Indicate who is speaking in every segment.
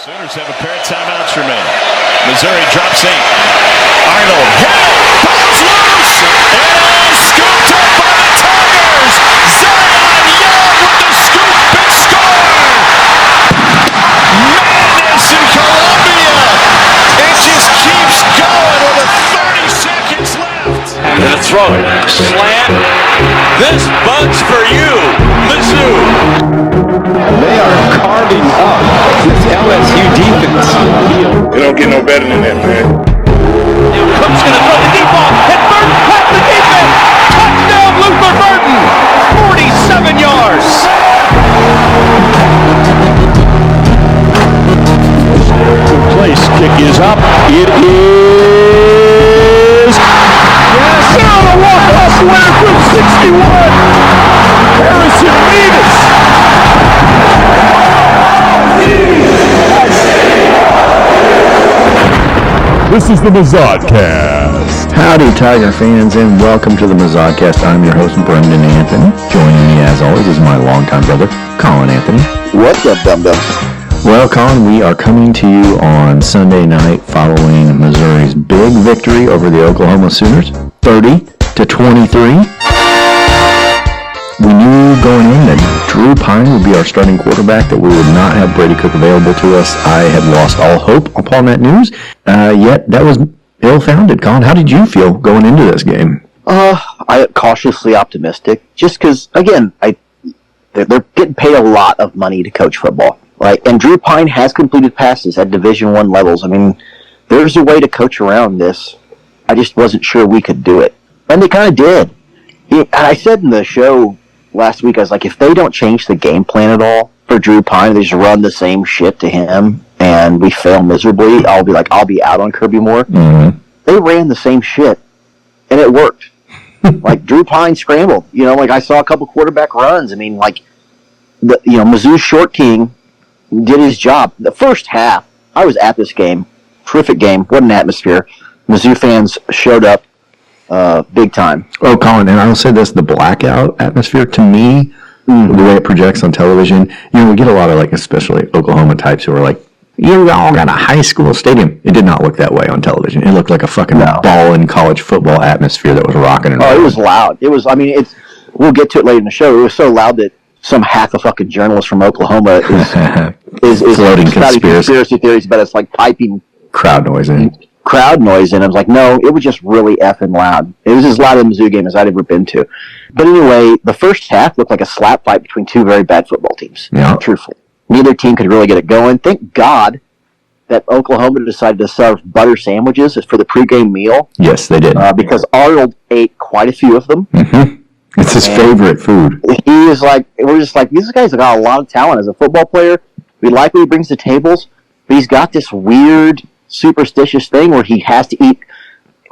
Speaker 1: Sooners have a pair of timeouts remaining. Missouri drops 8. Arnold hit, falls loose, and scooped up by the Tigers. Zion Young with the scoop and score. Madness in Columbia. It just keeps going with 30 seconds left.
Speaker 2: And a throw it, slant. This bunch for you, Mizzou.
Speaker 3: They are carving up this LSU defense.
Speaker 4: It don't get no better than that, man.
Speaker 2: Now Cook's going to throw the deep ball, and Burton past the defense. Touchdown, Luther Burton. 47 yards.
Speaker 5: Place kick is up. It is. Yes, down a walk-off winner from 61. Harrison Mevis. This is the Mizzoucast.
Speaker 6: Howdy, Tiger fans, and welcome to the Mizzoucast. I'm your host, Brendan Anthony. Joining me, as always, is my longtime brother, Colin Anthony.
Speaker 3: What's up, dum-dums?
Speaker 6: Well, Colin, we are coming to you on Sunday night following Missouri's big victory over the Oklahoma Sooners, 30-23. We knew going in that Drew Pyne would be our starting quarterback, that we would not have Brady Cook available to us. I had lost all hope upon that news, yet that was ill-founded. Colin, how did you feel going into this game?
Speaker 3: I cautiously optimistic, just because, again, they're getting paid a lot of money to coach football, right? And Drew Pyne has completed passes at Division I levels. I mean, there's a way to coach around this. I just wasn't sure we could do it. And they kind of did. I said in the show last week, I was like, if they don't change the game plan at all for Drew Pyne, they just run the same shit to him, and we fail miserably, I'll be out on Kirby Moore. Mm-hmm. They ran the same shit, and it worked. Like, Drew Pyne scrambled. I saw a couple quarterback runs. I mean, Mizzou's short king did his job. The first half, I was at this game. Terrific game. What an atmosphere. Mizzou fans showed up big time.
Speaker 6: Oh, Colin, and I'll say this, the blackout atmosphere, to me, the way it projects on television, we get a lot of, especially Oklahoma types who are like, you all got a high school stadium. It did not look that way on television. It looked like a fucking ball-in college football atmospre that was rocking and rolling.
Speaker 3: It was loud. It was, we'll get to it later in the show. It was so loud that some hack of fucking journalist from Oklahoma is
Speaker 6: floating
Speaker 3: conspiracy theories, but it's like piping
Speaker 6: crowd noise in.
Speaker 3: And I was like, no, it was just really effing loud. It was as loud in the Mizzou game as I'd ever been to. But anyway, the first half looked like a slap fight between two very bad football teams. Yeah. Truthfully. Neither team could really get it going. Thank God that Oklahoma decided to serve butter sandwiches for the pregame meal.
Speaker 6: Yes, they did.
Speaker 3: Because Arnold ate quite a few of them.
Speaker 6: Mm-hmm. It's his favorite food.
Speaker 3: We're just like, these guys have got a lot of talent as a football player. We like what he brings to tables, but he's got this weird superstitious thing where he has to eat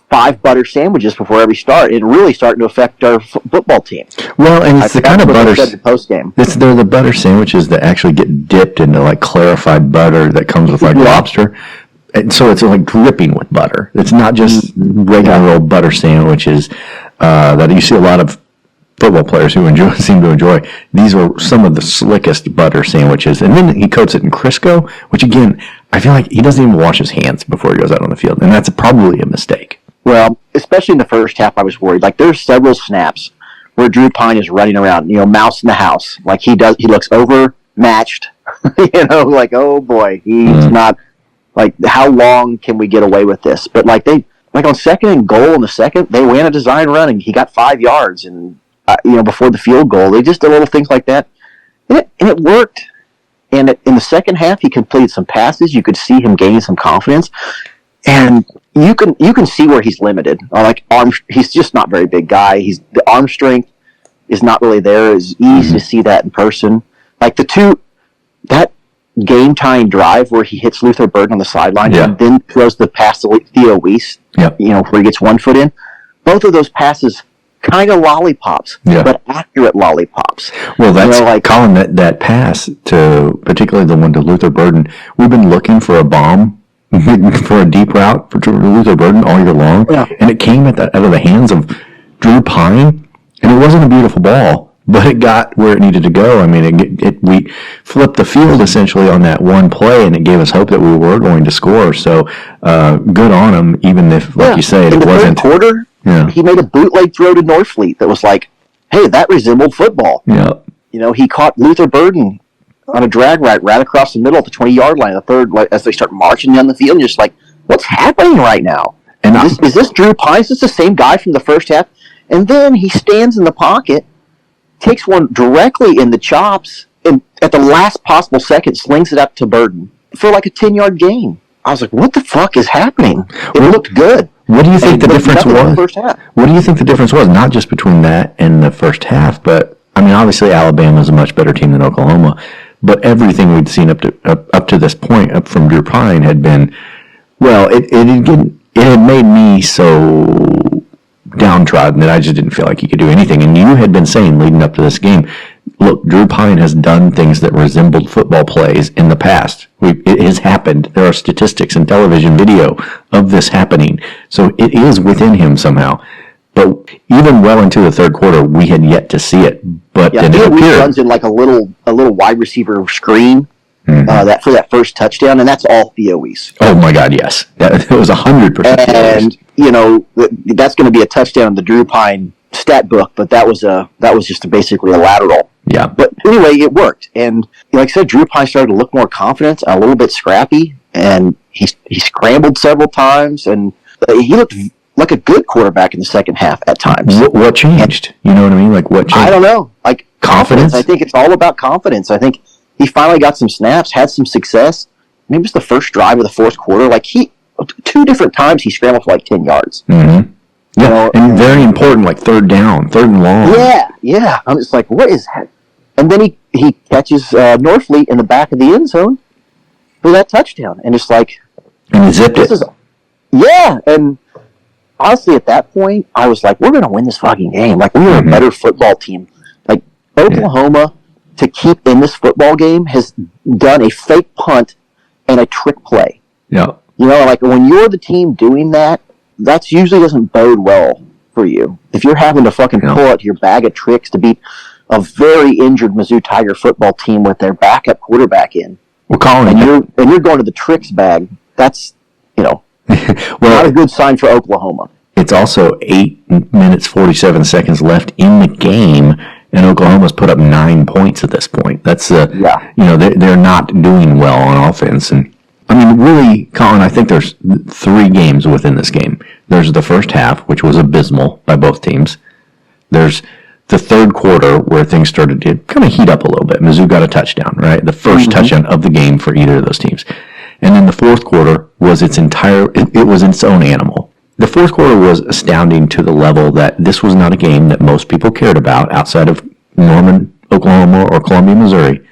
Speaker 3: 5 butter sandwiches before every start. It really starting to affect our football team.
Speaker 6: Well, and it's the kind of butter.
Speaker 3: Post game.
Speaker 6: They're the butter sandwiches that actually get dipped into clarified butter that comes with lobster, and so it's dripping with butter. It's not just regular old butter sandwiches that you see a lot of football players who seem to enjoy. These are some of the slickest butter sandwiches, and then he coats it in Crisco, which again, I feel like he doesn't even wash his hands before he goes out on the field, and that's probably a mistake.
Speaker 3: Well, especially in the first half, I was worried. There's several snaps where Drew Pyne is running around, mouse in the house. He looks overmatched. Oh boy, he's not. How long can we get away with this? But on 2nd and goal in the second, they ran a design run and he got 5 yards, and before the field goal, they just did little things like that, and it worked. And in the second half, he completed some passes. You could see him gaining some confidence, and you can see where he's limited. He's just not a very big guy. The arm strength is not really there. It's easy to see that in person. That game tying drive where he hits Luther Burton on the sideline and then throws the pass to Theo Wease. Yep. Where he gets 1 foot in. Both of those passes. Kind of lollipops, but accurate lollipops.
Speaker 6: Well, that's Colin, that pass to particularly the one to Luther Burton. We've been looking for a bomb for a deep route for Luther Burton all year long, and it came out of the hands of Drew Pyne, and it wasn't a beautiful ball, but it got where it needed to go. I mean, we flipped the field essentially on that one play, and it gave us hope that we were going to score. So good on him, even if, like you say, it wasn't.
Speaker 3: In the third quarter, he made a bootleg throw to Norfleet that was like, hey, that resembled football.
Speaker 6: Yeah.
Speaker 3: You know, he caught Luther Burden on a drag right across the middle at the 20-yard line. The third, like, as they start marching down the field, and just like, what's happening right now? And is this Drew Pyne? Is this the same guy from the first half? And then he stands in the pocket, takes one directly in the chops, and at the last possible second, slings it up to Burden for like a 10-yard gain. I was like, what the fuck is happening? It looked good.
Speaker 6: What do you think the difference was?
Speaker 3: First half.
Speaker 6: What do you think the difference was? Not just between that and the first half, but I mean, obviously Alabama is a much better team than Oklahoma. But everything we'd seen up to this point, up from Drew Pyne, had been, well, it had made me so downtrodden that I just didn't feel like he could do anything. And you had been saying leading up to this game, look, Drew Pyne has done things that resembled football plays in the past. It has happened. There are statistics and television video of this happening. So it is within him somehow. But even well into the third quarter, we had yet to see it. But then it appeared.
Speaker 3: He runs in like a little wide receiver screen that for that first touchdown, and that's all Theo Wease.
Speaker 6: Oh my God, yes, that was 100%.
Speaker 3: And you know that's going to be a touchdown in the Drew Pyne stat book, but that was just basically a lateral.
Speaker 6: Yeah.
Speaker 3: But anyway, it worked, and like I said, Drew Pyne started to look more confident, a little bit scrappy, and he scrambled several times, and he looked like a good quarterback in the second half at times.
Speaker 6: What changed? You know what I mean? Like what changed?
Speaker 3: I don't know. Like
Speaker 6: confidence?
Speaker 3: I think it's all about confidence. I think he finally got some snaps, had some success. Maybe it's the first drive of the fourth quarter. Like two different times he scrambled for like 10 yards.
Speaker 6: Mm-hmm. Yeah, you know, and very important, like third down, third and long.
Speaker 3: Yeah. I'm just like, what is that? And then he catches Norfleet in the back of the end zone for that touchdown, and it's like,
Speaker 6: and he zipped it.
Speaker 3: And honestly, at that point, I was like, we're going to win this fucking game. Like, we are a better football team. Like, Oklahoma, to keep in this football game, has done a fake punt and a trick play.
Speaker 6: Yeah.
Speaker 3: You know, like, when you're the team doing that, that usually doesn't bode well for you. If you're having to fucking pull out your bag of tricks to beat a very injured Mizzou Tiger football team with their backup quarterback in, and you're going to the tricks bag, that's, you know, not a good sign for Oklahoma.
Speaker 6: It's also 8 minutes, 47 seconds left in the game, and Oklahoma's put up 9 points at this point. That's, you know, they're not doing well on offense. And, I mean, really, Colin, I think there's 3 games within this game. There's the first half, which was abysmal by both teams. There's the third quarter, where things started to kind of heat up a little bit. Mizzou got a touchdown, right? The first touchdown of the game for either of those teams. And then the fourth quarter was it was its own animal. The fourth quarter was astounding to the level that this was not a game that most people cared about outside of Norman, Oklahoma, or Columbia, Missouri.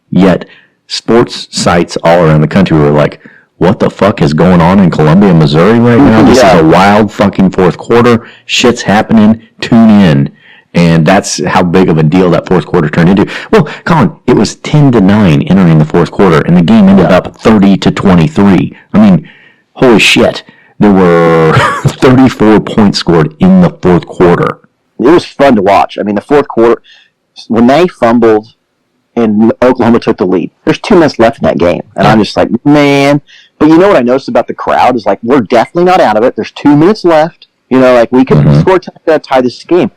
Speaker 6: Yet, sports sites all around the country were like, what the fuck is going on in Columbia, Missouri right now? This is a wild fucking fourth quarter. Shit's happening. Tune in. And that's how big of a deal that fourth quarter turned into. Well, Colin, it was 10-9 entering the fourth quarter, and the game ended up 30-23. I mean, holy shit. There were 34 points scored in the fourth quarter.
Speaker 3: It was fun to watch. I mean, the fourth quarter, when they fumbled and Oklahoma took the lead, there's 2 minutes left in that game. And I'm just like, man. But you know what I noticed about the crowd is like, we're definitely not out of it. There's 2 minutes left. You know, like we could score a touchdown to tie this game.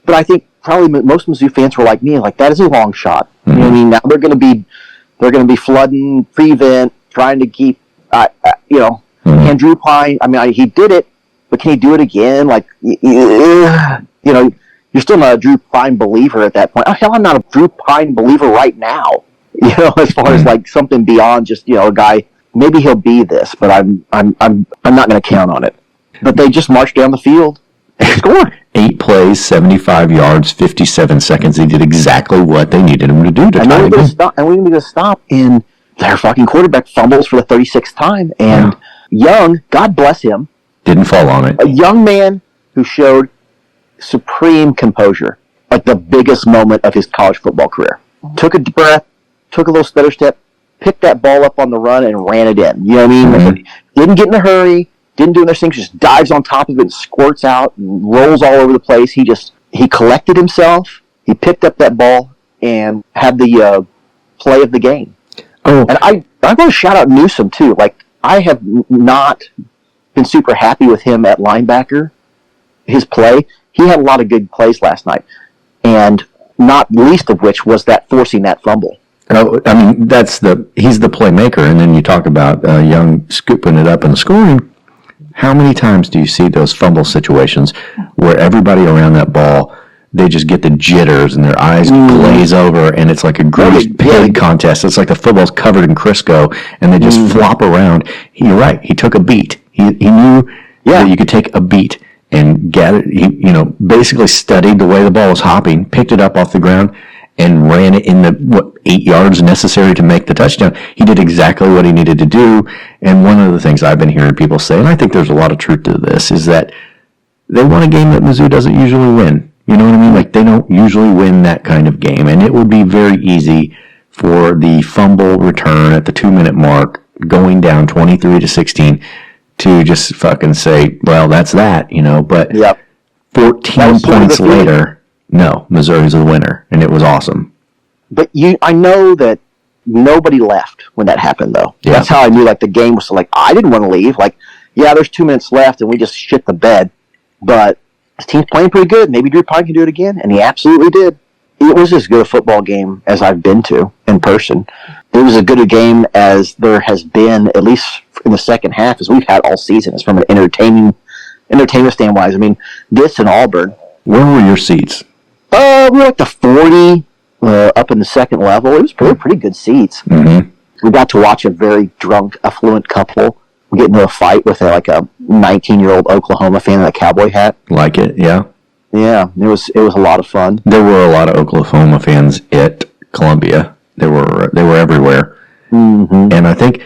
Speaker 3: But I think probably most Mizzou fans were like me, like that is a long shot. You know what I mean? Now they're going to be flooding, prevent, trying to keep, you know, and Drew Pyne. I mean, he did it, but can he do it again? Like, you know, you're still not a Drew Pyne believer at that point. Oh, hell, I'm not a Drew Pyne believer right now. You know, as far as like something beyond just, you know, a guy. Maybe he'll be this, but I'm not going to count on it. But they just marched down the field and scored.
Speaker 6: 8 plays, 75 yards, 57 seconds. They did exactly what they needed him to do to tie the game.
Speaker 3: And we need to stop. And their fucking quarterback fumbles for the 36th time. And Young, God bless him,
Speaker 6: didn't fall on it.
Speaker 3: A young man who showed supreme composure, like the biggest moment of his college football career. Took a deep breath, took a little stutter step, picked that ball up on the run and ran it in. You know what I mean? Didn't get in a hurry. Didn't do those things, just dives on top of it and squirts out and rolls all over the place. He collected himself, He picked up that ball and had the play of the game.
Speaker 6: Oh,
Speaker 3: And I'm going to shout out Newsome, too. Like, I have not been super happy with him at linebacker, his play. He had a lot of good plays last night, and not least of which was that forcing that fumble.
Speaker 6: I mean, he's the playmaker, and then you talk about Young scooping it up and scoring. How many times do you see those fumble situations where everybody around that ball, they just get the jitters and their eyes glaze over, and it's like a greased pig contest. It's like the football's covered in Crisco, and they just flop around. You're right. He took a beat. He knew that you could take a beat and gathered. He basically studied the way the ball was hopping, picked it up off the ground, and ran it in the 8 yards necessary to make the touchdown. He did exactly what he needed to do. And one of the things I've been hearing people say, and I think there's a lot of truth to this, is that they won a game that Mizzou doesn't usually win. You know what I mean? Like, they don't usually win that kind of game. And it would be very easy for the fumble return at the 2-minute mark, going down 23-16, to just fucking say, well, that's that, But 14 points later, no, Missouri's the winner, and it was awesome.
Speaker 3: But I know that nobody left when that happened, though.
Speaker 6: Yeah.
Speaker 3: That's how I knew, like, the game was like, I didn't want to leave. Like, there's 2 minutes left, and we just shit the bed. But this team's playing pretty good. Maybe Drew Pyne can do it again, and he absolutely did. It was as good a football game as I've been to in person. It was as good a game as there has been, at least in the second half, as we've had all season. It's from an entertainment stand-wise. I mean, this and Auburn.
Speaker 6: Where were your seats?
Speaker 3: We were like the 40 up in the second level. It was pretty good seats.
Speaker 6: Mm-hmm.
Speaker 3: We got to watch a very drunk, affluent couple get into a fight with a 19-year-old Oklahoma fan in a cowboy hat.
Speaker 6: Like it, yeah.
Speaker 3: Yeah, it was a lot of fun.
Speaker 6: There were a lot of Oklahoma fans at Columbia. They were everywhere.
Speaker 3: Mm-hmm.
Speaker 6: And I think,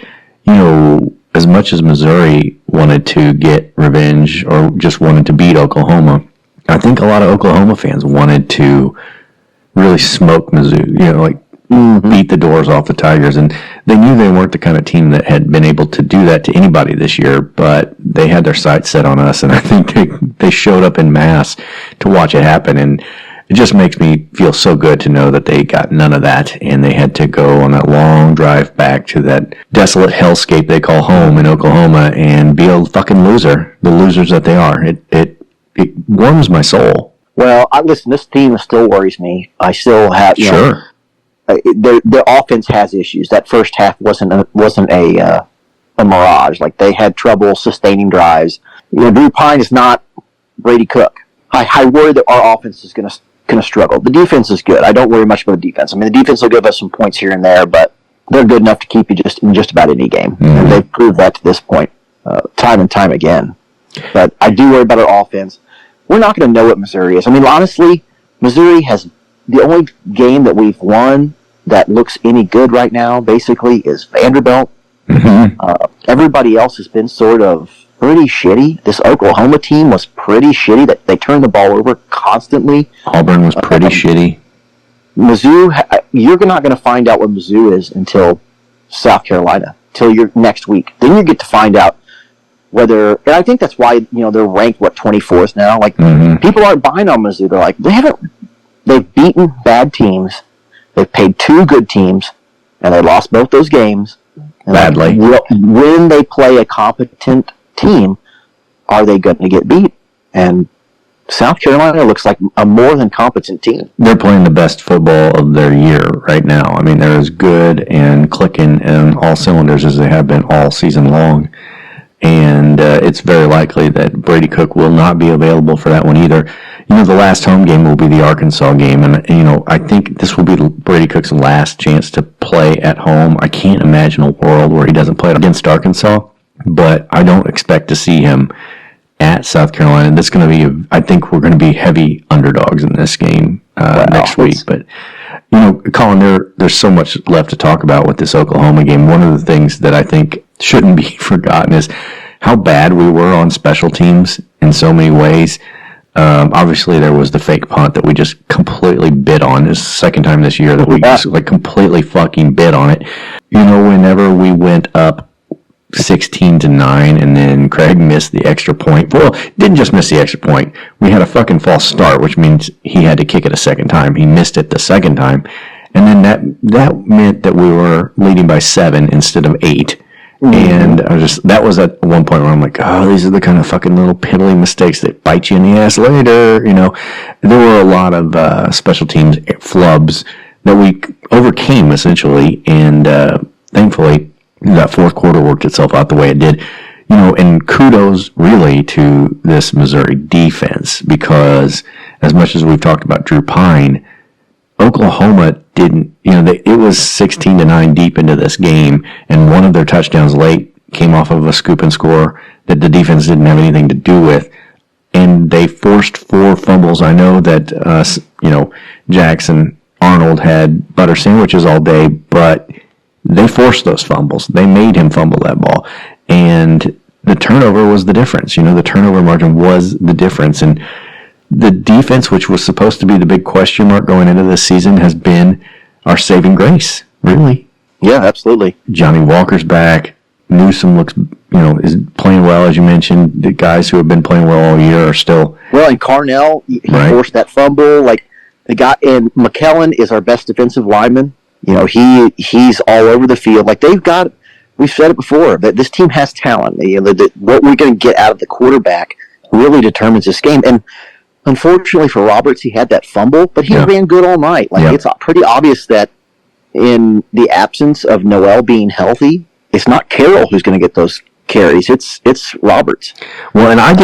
Speaker 6: as much as Missouri wanted to get revenge or just wanted to beat Oklahoma, I think a lot of Oklahoma fans wanted to really smoke Mizzou, beat the doors off the Tigers. And they knew they weren't the kind of team that had been able to do that to anybody this year, but they had their sights set on us, and I think they showed up en masse to watch it happen. And it just makes me feel so good to know that they got none of that, and they had to go on that long drive back to that desolate hellscape they call home in Oklahoma and be a fucking loser, the losers that they are. It warms my soul.
Speaker 3: Well, listen, this team still worries me. I still have,
Speaker 6: Sure.
Speaker 3: Their offense has issues. That first half wasn't a mirage. Like, they had trouble sustaining drives. Drew Pyne is not Brady Cook. I worry that our offense is going to struggle. The defense is good. I don't worry much about the defense. I mean, the defense will give us some points here and there, but they're good enough to keep you in just about any game. Mm-hmm. And they've proved that to this point, time and time again. But I do worry about our offense. We're not going to know what Missouri is. I mean, honestly, Missouri has the only game that we've won that looks any good right now, basically, is Vanderbilt.
Speaker 6: Mm-hmm.
Speaker 3: Everybody else has been sort of pretty shitty. This Oklahoma team was pretty shitty. That they turned the ball over constantly.
Speaker 6: Auburn was pretty shitty.
Speaker 3: Mizzou, you're not going to find out what Mizzou is until South Carolina, till next week. Then you get to find out whether, and I think that's why they're ranked 24th now. Like, people aren't buying on Mizzou. They're like, they've beaten bad teams. They've paid 2 good teams, and they lost both those games. And
Speaker 6: badly.
Speaker 3: When they play a competent team, are they going to get beat? And South Carolina looks like a more than competent team.
Speaker 6: They're playing the best football of their year right now. I mean, they're as good and clicking in all cylinders as they have been all season long. And it's very likely that Brady Cook will not be available for that one either. The last home game will be the Arkansas game, and I think this will be Brady Cook's last chance to play at home. I can't imagine a world where he doesn't play against Arkansas, but I don't expect to see him at South Carolina. That's going to be, I think we're going to be heavy underdogs in this game next week. But Colin, there's so much left to talk about with this Oklahoma game. One of the things that I think shouldn't be forgotten is how bad we were on special teams in so many ways. Obviously, there was the fake punt that we just completely bid on. It's the second time this year that we just completely fucking bid on it. Whenever we went up 16-9, and then Craig missed the extra point. Well, didn't just miss the extra point. We had a fucking false start, which means he had to kick it a second time. He missed it the second time, and then that meant that we were leading by 7 instead of 8. And that was at one point where I'm like, oh, these are the kind of fucking little piddly mistakes that bite you in the ass later. There were a lot of special teams flubs that we overcame essentially, and thankfully that fourth quarter worked itself out the way it did. And kudos really to this Missouri defense, because as much as we've talked about Drew Pyne, Oklahoma didn't, it was 16-9 deep into this game, and one of their touchdowns late came off of a scoop and score that the defense didn't have anything to do with, and they forced 4 fumbles. I know that, Jackson Arnold had butter sandwiches all day, but they forced those fumbles. They made him fumble that ball, and the turnover was the difference. The turnover margin was the difference, and the defense, which was supposed to be the big question mark going into this season, has been our saving grace, really.
Speaker 3: Yeah, absolutely.
Speaker 6: Johnny Walker's back. Newsome looks, is playing well, as you mentioned. The guys who have been playing well all year are still...
Speaker 3: Well, and Carnell, he forced that fumble. Like, the guy, and McKellen is our best defensive lineman. He's all over the field. Like, we've said it before, that this team has talent. What we're going to get out of the quarterback really determines this game. And unfortunately for Roberts, he had that fumble, but he ran good all night. It's pretty obvious that in the absence of Noel being healthy, it's not Carroll who's going to get those carries. It's Roberts.
Speaker 6: Well, and I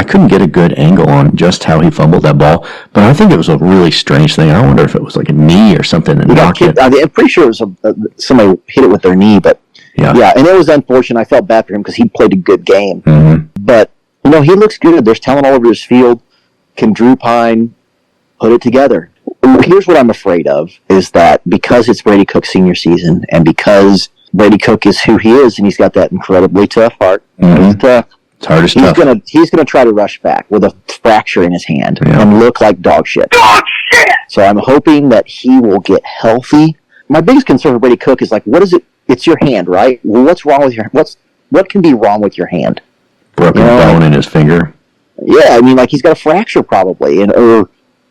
Speaker 6: couldn't get a good angle on just how he fumbled that ball, but I think it was a really strange thing. I wonder if it was like a knee or something that knocked it.
Speaker 3: I'm pretty sure it was somebody hit it with their knee, but yeah, and it was unfortunate. I felt bad for him because he played a good game. Mm-hmm. But, he looks good. There's talent all over his field. Can Drew Pyne put it together? Here's what I'm afraid of, is that because it's Brady Cook's senior season, and because Brady Cook is who he is, and he's got that incredibly tough heart, he's tough.
Speaker 6: It's hard as tough.
Speaker 3: He's gonna try to rush back with a fracture in his hand and look like dog shit. Dog shit! So I'm hoping that he will get healthy. My biggest concern for Brady Cook is what is it? It's your hand, right? Well, what's wrong with what can be wrong with your hand?
Speaker 6: Broken bone in his finger.
Speaker 3: Yeah, he's got a fracture probably,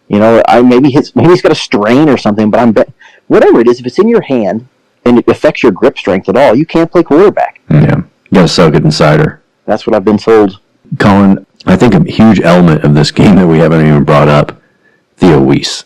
Speaker 3: maybe he's got a strain or something. But whatever it is, if it's in your hand and it affects your grip strength at all, you can't play quarterback.
Speaker 6: Yeah, you gotta soak it in cider.
Speaker 3: That's what I've been told.
Speaker 6: Colin, I think a huge element of this game that we haven't even brought up, Theo Wease,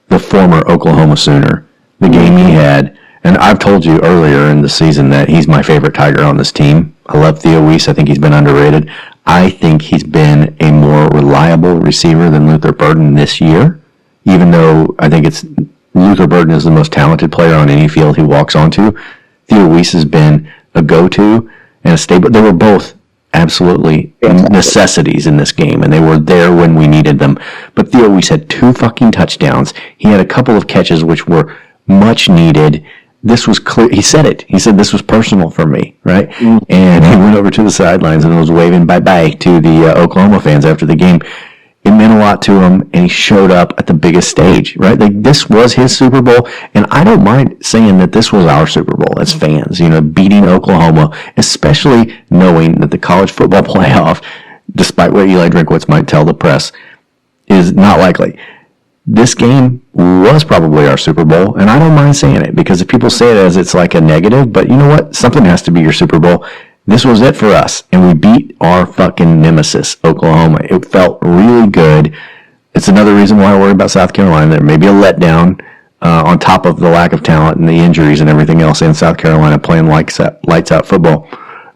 Speaker 6: the former Oklahoma Sooner, the game he had. And I've told you earlier in the season that he's my favorite Tiger on this team. I love Theo Wease. I think he's been underrated. I think he's been a more reliable receiver than Luther Burden this year, even though I think Luther Burden is the most talented player on any field he walks onto. Theo Wease has been a go-to and a stable. They were both absolutely necessities in this game, and they were there when we needed them. But Theo Wease had 2 fucking touchdowns. He had a couple of catches which were much needed. This was clear. He said it. He said this was personal for me, right? Mm-hmm. And he went over to the sidelines and was waving bye-bye to the Oklahoma fans after the game. It meant a lot to him, and he showed up at the biggest stage, right? This was his Super Bowl, and I don't mind saying that this was our Super Bowl as fans, beating Oklahoma, especially knowing that the college football playoff, despite what Eli Drinkwitz might tell the press, is not likely. This game was probably our Super Bowl, and I don't mind saying it, because if people say it as it's like a negative, but you know what? Something has to be your Super Bowl. This was it for us, and we beat our fucking nemesis, Oklahoma. It felt really good. It's another reason why I worry about South Carolina. There may be a letdown on top of the lack of talent and the injuries and everything else in South Carolina playing lights out football.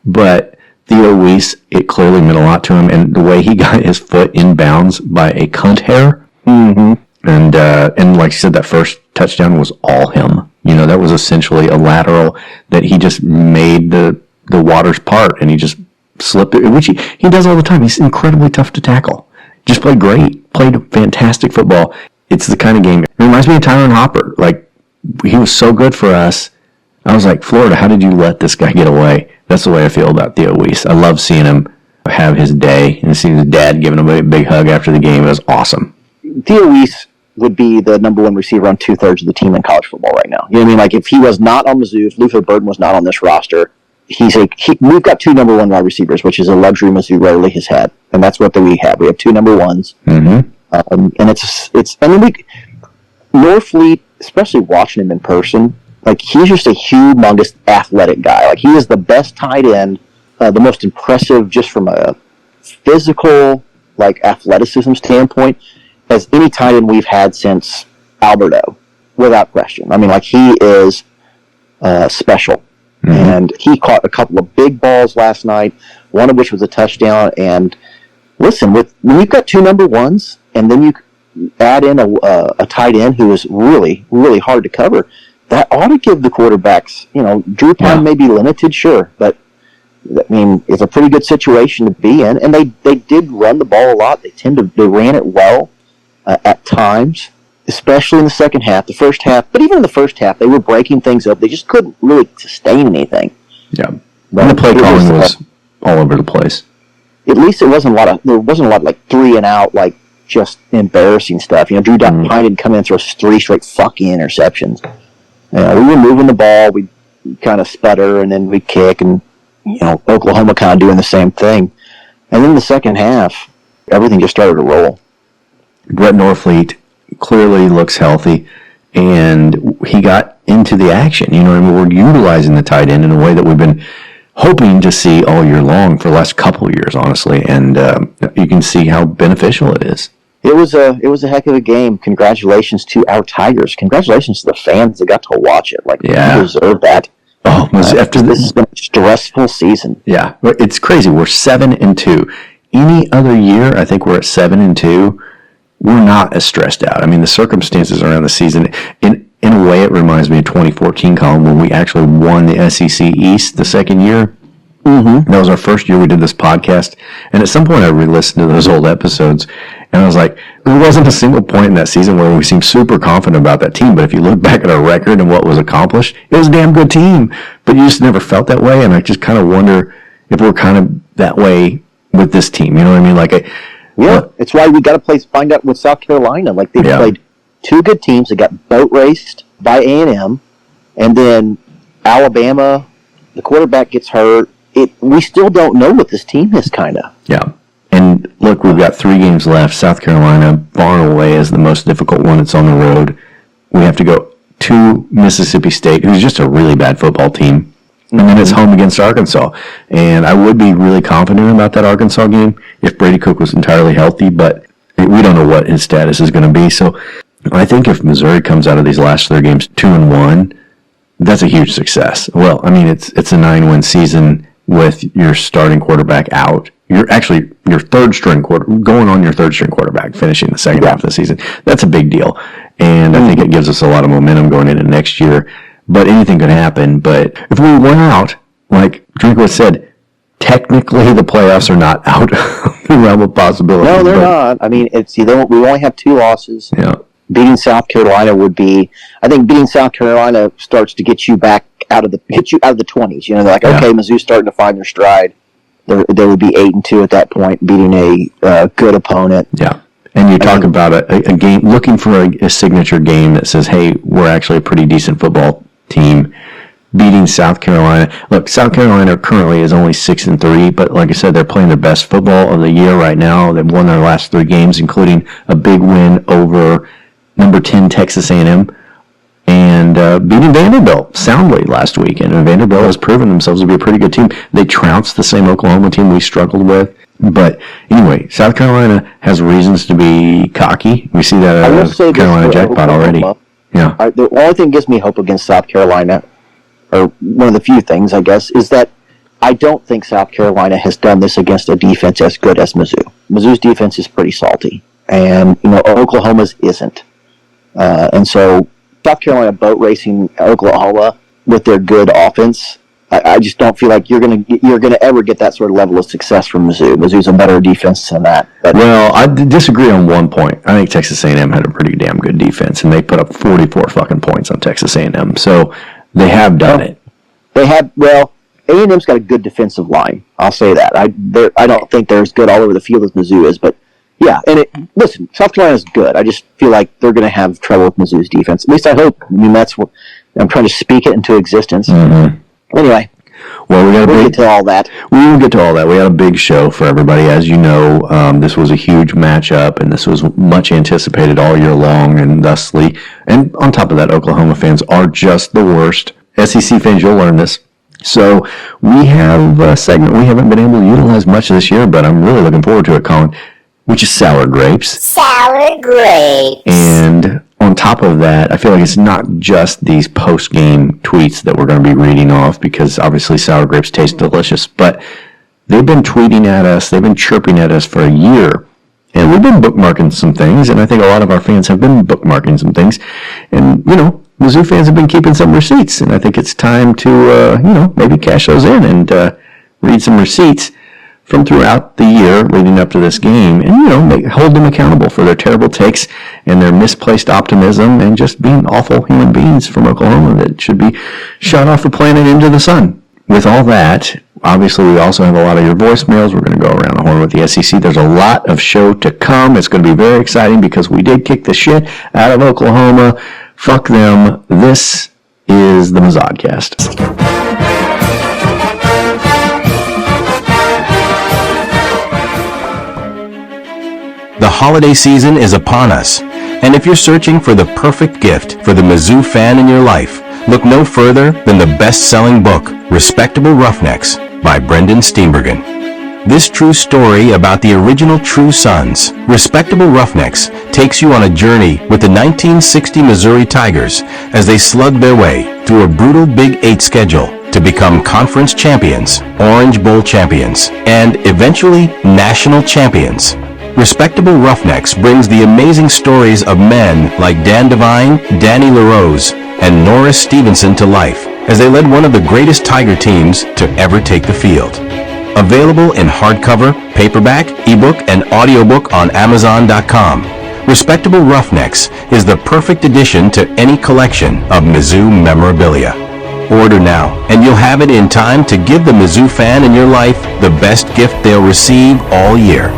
Speaker 6: But Theo Wease, it clearly meant a lot to him, and the way he got his foot in bounds by a cunt hair, and like you said, that first touchdown was all him. That was essentially a lateral that he just made the waters part, and he just slipped it, which he does all the time. He's incredibly tough to tackle. Just played great, played fantastic football. It's the kind of game. It reminds me of Tyron Hopper. He was so good for us. I was like, Florida, how did you let this guy get away? That's the way I feel about Theo Wease. I love seeing him have his day and seeing his dad giving him a big hug after the game. It was awesome.
Speaker 3: Theo Wease would be the number 1 receiver on 2/3 of the team in college football right now. If he was not on Mizzou, if Luther Burden was not on this roster, we've got two number one wide receivers, which is a luxury Mizzou rarely has had, and that's what we have. We have two number ones, and Norfleet, especially watching him in person, like he's just a humongous athletic guy. Like he is the best tight end, the most impressive just from a physical, like athleticism standpoint, as any tight end we've had since Alberto, without question. I mean, like he is special. And he caught a couple of big balls last night, one of which was a touchdown. And listen, when you've got two number ones, and then you add in a tight end who is really, really hard to cover, that ought to give the quarterbacks, Drew Pyne may be limited, sure, but I mean, it's a pretty good situation to be in. And they did run the ball a lot. They ran it well at times, especially in the second half. The first half, but even in the first half, they were breaking things up. They just couldn't really sustain anything.
Speaker 6: Yeah, and the play calling was all over the place.
Speaker 3: At least there wasn't a lot of like 3 and out, like just embarrassing stuff. Drew Pyne didn't come in and throw 3 straight fucking interceptions. We were moving the ball, we kind of sputter, and then we kick, and Oklahoma kind of doing the same thing. And then the second half, everything just started to roll.
Speaker 6: Brett Norfleet clearly looks healthy, and he got into the action. We're utilizing the tight end in a way that we've been hoping to see all year long for the last couple of years, honestly, and you can see how beneficial it is.
Speaker 3: It was a heck of a game. Congratulations to our Tigers. Congratulations to the fans that got to watch it. Like,
Speaker 6: yeah.
Speaker 3: We deserve that.
Speaker 6: Oh, after
Speaker 3: this has been a stressful season.
Speaker 6: Yeah, it's crazy. We're 7-2. Any other year, I think we're at 7-2. We're not as stressed out. I mean, the circumstances around the season, in a way, it reminds me of 2014, Colin, when we actually won the SEC East the second year. Mm-hmm. That was our first year we did this podcast. And at some point, I re-listened to those old episodes, and I was like, there wasn't a single point in that season where we seemed super confident about that team. But if you look back at our record and what was accomplished, it was a damn good team. But you just never felt that way, and I just kind of wonder if we're kind of that way with this team. You know what I mean?
Speaker 3: It's why we got to find out with South Carolina. Like, they played two good teams. They got boat raced by A&M, and then Alabama, the quarterback gets hurt. We still don't know what this team is, kind of.
Speaker 6: Yeah. And look, we've got 3 games left. South Carolina, far and away, is the most difficult one. It's on the road. We have to go to Mississippi State, who's just a really bad football team. And then it's home against Arkansas. And I would be really confident about that Arkansas game if Brady Cook was entirely healthy, but we don't know what his status is going to be. So I think if Missouri comes out of these last 3 games 2-1, that's a huge success. Well, I mean, it's a 9-win season with your starting quarterback out. Your third string going on your third string quarterback, finishing the second half of the season. That's a big deal. And I think it gives us a lot of momentum going into next year. But anything could happen. But if we went out, like Drinkwitz said, technically the playoffs are not out of the realm of possibility.
Speaker 3: No, they're not. I mean, we only have 2 losses.
Speaker 6: Yeah.
Speaker 3: Beating South Carolina would be, I think beating South Carolina starts to get you back hit you out of the 20s. They're like, okay, Mizzou's starting to find their stride. They would be 8-2 at that point, beating a good opponent.
Speaker 6: Yeah. And you talk about a game, looking for a signature game that says, hey, we're actually a pretty decent football team, beating South Carolina. Look, South Carolina currently is only 6-3, but like I said, they're playing their best football of the year right now. They've won their last 3 games, including a big win over number 10 Texas A&M, and beating Vanderbilt soundly last week. And Vanderbilt has proven themselves to be a pretty good team. They trounced the same Oklahoma team we struggled with. But anyway, South Carolina has reasons to be cocky. We see that at Carolina jackpot already. Yeah.
Speaker 3: The only thing that gives me hope against South Carolina, or one of the few things, I guess, is that I don't think South Carolina has done this against a defense as good as Mizzou. Mizzou's defense is pretty salty, and Oklahoma's isn't. And so South Carolina boat racing Oklahoma with their good offense, I just don't feel like you're gonna ever get that sort of level of success from Mizzou. Mizzou's a better defense than that.
Speaker 6: Well, I disagree on one point. I think Texas A&M had a pretty damn good defense, and they put up 44 fucking points on Texas A&M. So they have done it.
Speaker 3: They have. Well, A&M's got a good defensive line. I'll say that. I don't think they're as good all over the field as Mizzou is, but yeah. And listen, South Carolina's good. I just feel like they're going to have trouble with Mizzou's defense. At least I hope. I mean, that's what I'm trying to speak it into existence. Mm-hmm. Anyway,
Speaker 6: Well, we'll
Speaker 3: get to all that.
Speaker 6: We will get to all that. We had a big show for everybody. As you know, this was a huge matchup, and this was much anticipated all year long, and thusly, and on top of that, Oklahoma fans are just the worst. SEC fans, you'll learn this. So we have a segment we haven't been able to utilize much this year, but I'm really looking forward to it, Colin, which is Sour Grapes.
Speaker 7: Sour Grapes.
Speaker 6: And on top of that, I feel like it's not just these post-game tweets that we're going to be reading off, because obviously Sour Grapes taste delicious, but they've been tweeting at us, they've been chirping at us for a year, and we've been bookmarking some things, and I think a lot of our fans have been bookmarking some things, and, Mizzou fans have been keeping some receipts, and I think it's time to, maybe cash those in and read some receipts from throughout the year leading up to this game, and, hold them accountable for their terrible takes and their misplaced optimism and just being awful human beings from Oklahoma that should be shot off the planet into the sun. With all that, obviously we also have a lot of your voicemails. We're going to go around the horn with the SEC. There's a lot of show to come. It's going to be very exciting because we did kick the shit out of Oklahoma. Fuck them. This is the Mizzoucast.
Speaker 8: The holiday season is upon us, and if you're searching for the perfect gift for the Mizzou fan in your life, look no further than the best-selling book, Respectable Roughnecks, by Brendan Steenbergen. This true story about the original True Sons, Respectable Roughnecks, takes you on a journey with the 1960 Missouri Tigers as they slugged their way through a brutal Big XII schedule to become conference champions, Orange Bowl champions, and eventually national champions. Respectable Roughnecks brings the amazing stories of men like Dan Devine, Danny LaRose, and Norris Stevenson to life as they led one of the greatest Tiger teams to ever take the field. Available in hardcover, paperback, ebook, and audiobook on Amazon.com. Respectable Roughnecks is the perfect addition to any collection of Mizzou memorabilia. Order now, and you'll have it in time to give the Mizzou fan in your life the best gift they'll receive all year.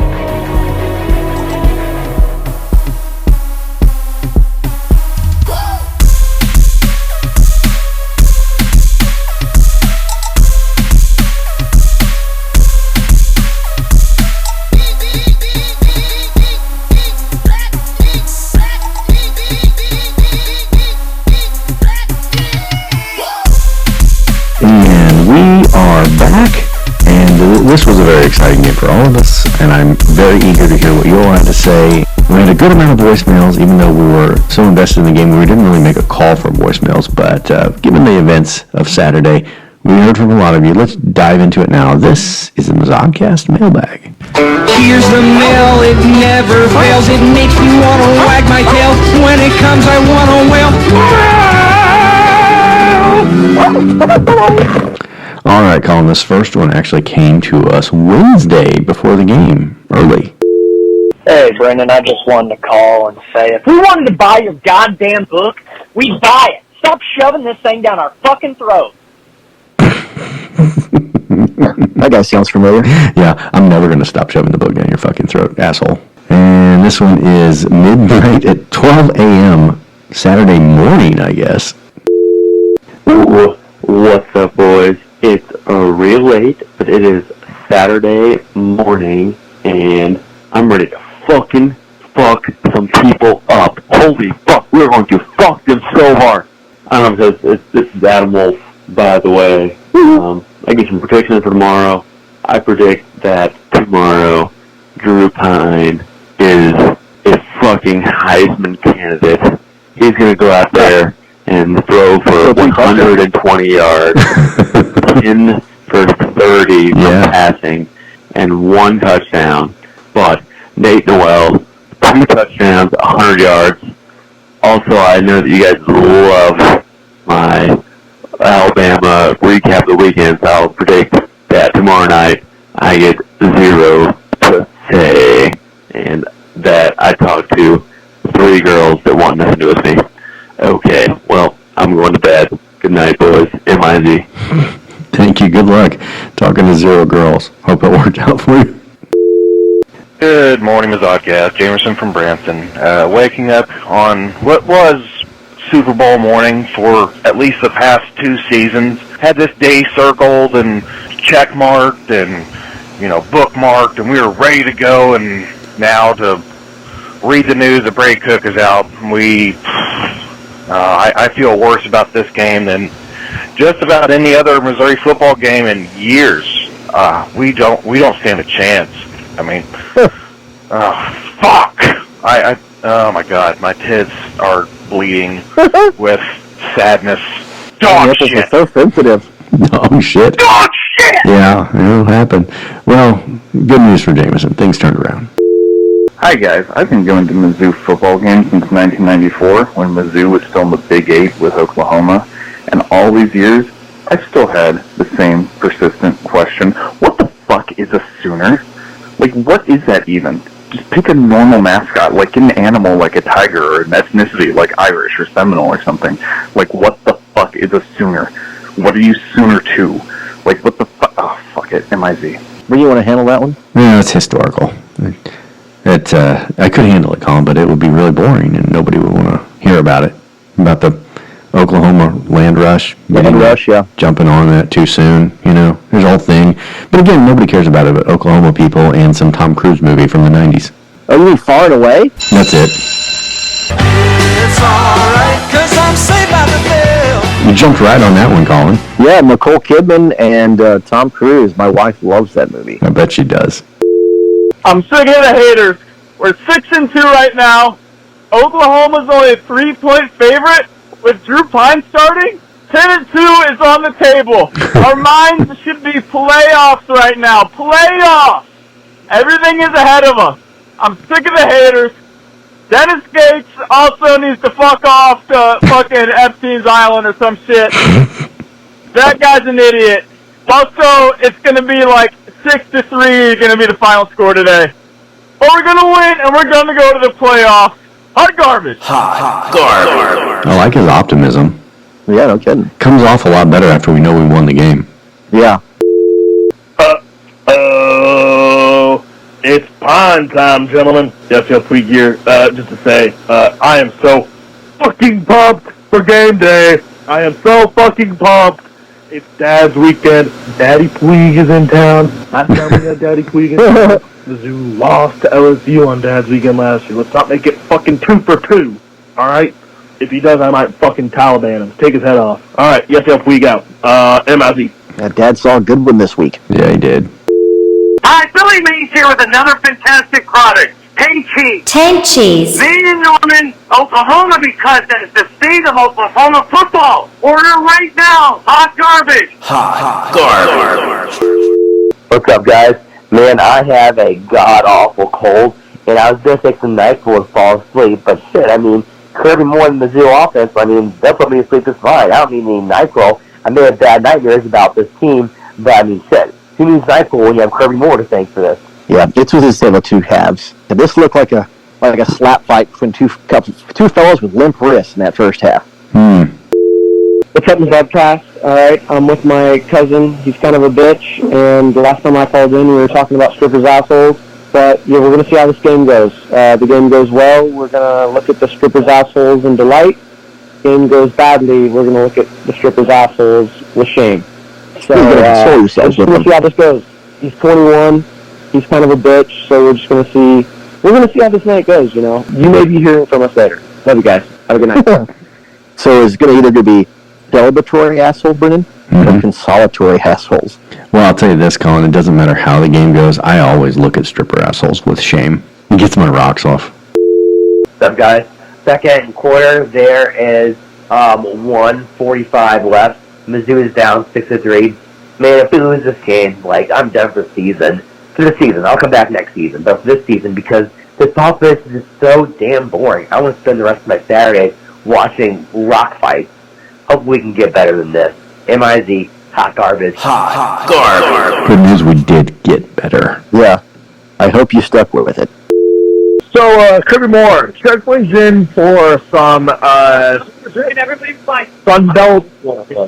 Speaker 6: This was a very exciting game for all of us, and I'm very eager to hear what you all had to say. We had a good amount of voicemails, even though we were so invested in the game, we didn't really make a call for voicemails, but given the events of Saturday, we heard from a lot of you. Let's dive into it now. This is the Mizzoucast mailbag.
Speaker 2: Here's the mail, it never fails. It makes me want to wag my tail. When it comes, I want to wail.
Speaker 6: All right, Colin, this first one actually came to us Wednesday before the game, early.
Speaker 9: Hey, Brendan, I just wanted to call and say, if we wanted to buy your goddamn book, we'd buy it. Stop shoving this thing down our fucking throat.
Speaker 3: That guy sounds familiar.
Speaker 6: Yeah, I'm never going to stop shoving the book down your fucking throat, asshole. And this one is midnight at 12 a.m. Saturday morning, I guess.
Speaker 10: What's up, boys? It's real late, but it is Saturday morning, and I'm ready to fucking fuck some people up. Holy fuck, we're going to fuck them so hard. I don't know if this is Adam Wolf, by the way. I get some predictions for tomorrow. I predict that tomorrow Drew Pyne is a fucking Heisman candidate. He's going to go out there and throw for 120 yards, 10 for 30 from passing, and 1 touchdown. But Nate Noel, 2 touchdowns, 100 yards. Also, I know that you guys love my Alabama recap of the weekend, so I'll predict that tomorrow night I get 0 to say, and that I talked to 3 girls that want nothing to do with me. Okay, well, I'm going to bed. Good night, boys. MIZ.
Speaker 6: Thank you. Good luck. Talking to 0 girls. Hope it worked out for you.
Speaker 11: Good morning, Mizzoucast. Jamerson from Brampton. Waking up on what was Super Bowl morning for at least the past 2 seasons. had this day circled and check marked and, bookmarked, and we were ready to go, and now to read the news that Bray Cook is out, I feel worse about this game than just about any other Missouri football game in years. We don't stand a chance. I mean, fuck! Oh my God, my tits are bleeding with sadness. Dog shit!
Speaker 3: It's so sensitive.
Speaker 6: Oh shit!
Speaker 11: Dog shit!
Speaker 6: Yeah, it'll happen. Well, good news for Jameson. Things turned around.
Speaker 12: Hi guys, I've been going to Mizzou football games since 1994 when Mizzou was still in the Big 8 with Oklahoma, and all these years, I've still had the same persistent question, what the fuck is a Sooner? Like, what is that even? Just pick a normal mascot, like an animal like a tiger, or an ethnicity like Irish or Seminole or something. Like, what the fuck is a Sooner? What are you Sooner to? Like, what the fuck? Oh, fuck it, MIZ.
Speaker 3: Where do you want to handle that one?
Speaker 6: Yeah, it's historical. I could handle it, Colin, but it would be really boring, and nobody would want to hear about it. About the Oklahoma land rush.
Speaker 3: Yeah.
Speaker 6: Jumping on that too soon, There's a whole thing. But again, nobody cares about it but Oklahoma people and some Tom Cruise movie from the 90s.
Speaker 3: Oh, you mean Far and Away?
Speaker 6: That's it.
Speaker 5: It's alright, 'cause I'm saved by the bell.
Speaker 6: You jumped right on that one, Colin.
Speaker 3: Yeah, Nicole Kidman and Tom Cruise. My wife loves that movie.
Speaker 6: I bet she does.
Speaker 2: I'm sick of the haters. We're 6-2 right now. Oklahoma's only a 3-point favorite with Drew Pyne starting. 10-2 is on the table. Our minds should be playoffs right now. Playoffs. Everything is ahead of us. I'm sick of the haters. Dennis Gates also needs to fuck off to fucking Epstein's Island or some shit. That guy's an idiot. Also, it's going to be like 6-3 going to be the final score today. But we're going to win, and we're going to go to the playoffs. Hot garbage.
Speaker 1: Hot garbage.
Speaker 6: I like his optimism.
Speaker 3: Yeah, no kidding.
Speaker 6: Comes off a lot better after we know we won the game.
Speaker 3: Yeah.
Speaker 13: It's Pyne time, gentlemen. Yes, we here. Just to say, I am so fucking pumped for game day. I am so fucking pumped. It's Dad's weekend. Daddy Puig is in town. Last time we had Daddy Puig in town, Mizzou lost to LSU on Dad's weekend last year. Let's not make it fucking 2 for 2. Alright? If he does, I might fucking Taliban him. Take his head off. Alright, yes, Puig out. MIZ.
Speaker 3: Yeah, Dad saw a good one this week.
Speaker 6: Yeah, he did.
Speaker 14: Hi, Billy Mays here with another fantastic product. Tank Cheese.
Speaker 7: Tank Cheese.
Speaker 14: Made in Norman, Oklahoma, because it's the state of Oklahoma football. Order right now. Hot garbage.
Speaker 1: Hot garbage.
Speaker 15: What's up, guys? Man, I have a god-awful cold, and I was going to take some NyQuil and fall asleep, but shit, Kirby Moore and the Mizzou offense, they'll put me to sleep just fine. I don't need any NyQuil. I may have bad nightmares about this team, but shit. Who needs NyQuil when you have Kirby Moore to thank for this?
Speaker 3: Yeah, it's with his tale of two halves. And this looked like a slap fight between two fellows with limp wrists in that first half.
Speaker 9: What's up, Zebcast? Alright, I'm with my cousin. He's kind of a bitch, and the last time I called in, we were talking about strippers' assholes. But, yeah, we're going to see how this game goes. The game goes well, we're going to look at the strippers' assholes in delight. Game goes badly, we're going to look at the strippers' assholes with shame. So, we're just going to see how this goes. He's 21. He's kind of a bitch, so we're just going to see. We're going to see how this night goes, You may be hearing from us later. Love you guys. Have a good night.
Speaker 3: So is it going to either be celebratory asshole, Brennan, or consolatory assholes?
Speaker 6: Well, I'll tell you this, Colin. It doesn't matter how the game goes. I always look at stripper assholes with shame. It gets my rocks off.
Speaker 15: What's up, guys? Second quarter, there is 1:45 left. Mizzou is down 6-3. Man, if we lose this game, I'm done for the season. For the season. I'll come back next season. But for this season, because this offense is just so damn boring. I want to spend the rest of my Saturday watching rock fights. Hopefully we can get better than this. MIZ, hot garbage.
Speaker 1: Hot garbage.
Speaker 6: Good news, we did get better.
Speaker 3: Yeah. I hope you stuck with it.
Speaker 13: So, Kirby Moore, Strickland's in for some Sun Belt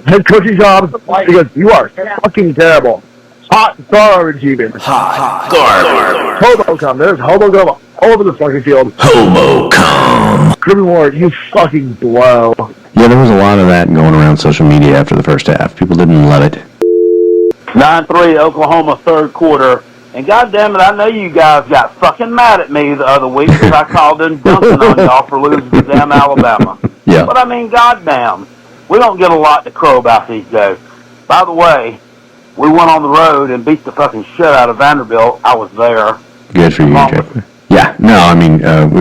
Speaker 13: head coaching job because you are fucking terrible. Hot garbage, even.
Speaker 1: Hot garbage.
Speaker 13: Hobo come. There's hobo come all over the fucking field.
Speaker 1: Hobo come.
Speaker 13: Kirby Moore, you fucking blow.
Speaker 6: Yeah, there was a lot of that going around social media after the first half. People didn't love it.
Speaker 16: 9-3 Oklahoma third quarter. And goddamn it, I know you guys got fucking mad at me the other week because I called in dunking on y'all for losing to damn Alabama.
Speaker 6: Yeah.
Speaker 16: But I mean, goddamn, we don't get a lot to crow about these days. By the way, we went on the road and beat the fucking shit out of Vanderbilt. I was there.
Speaker 6: Good for you, Jackpot. Yeah, no, I mean,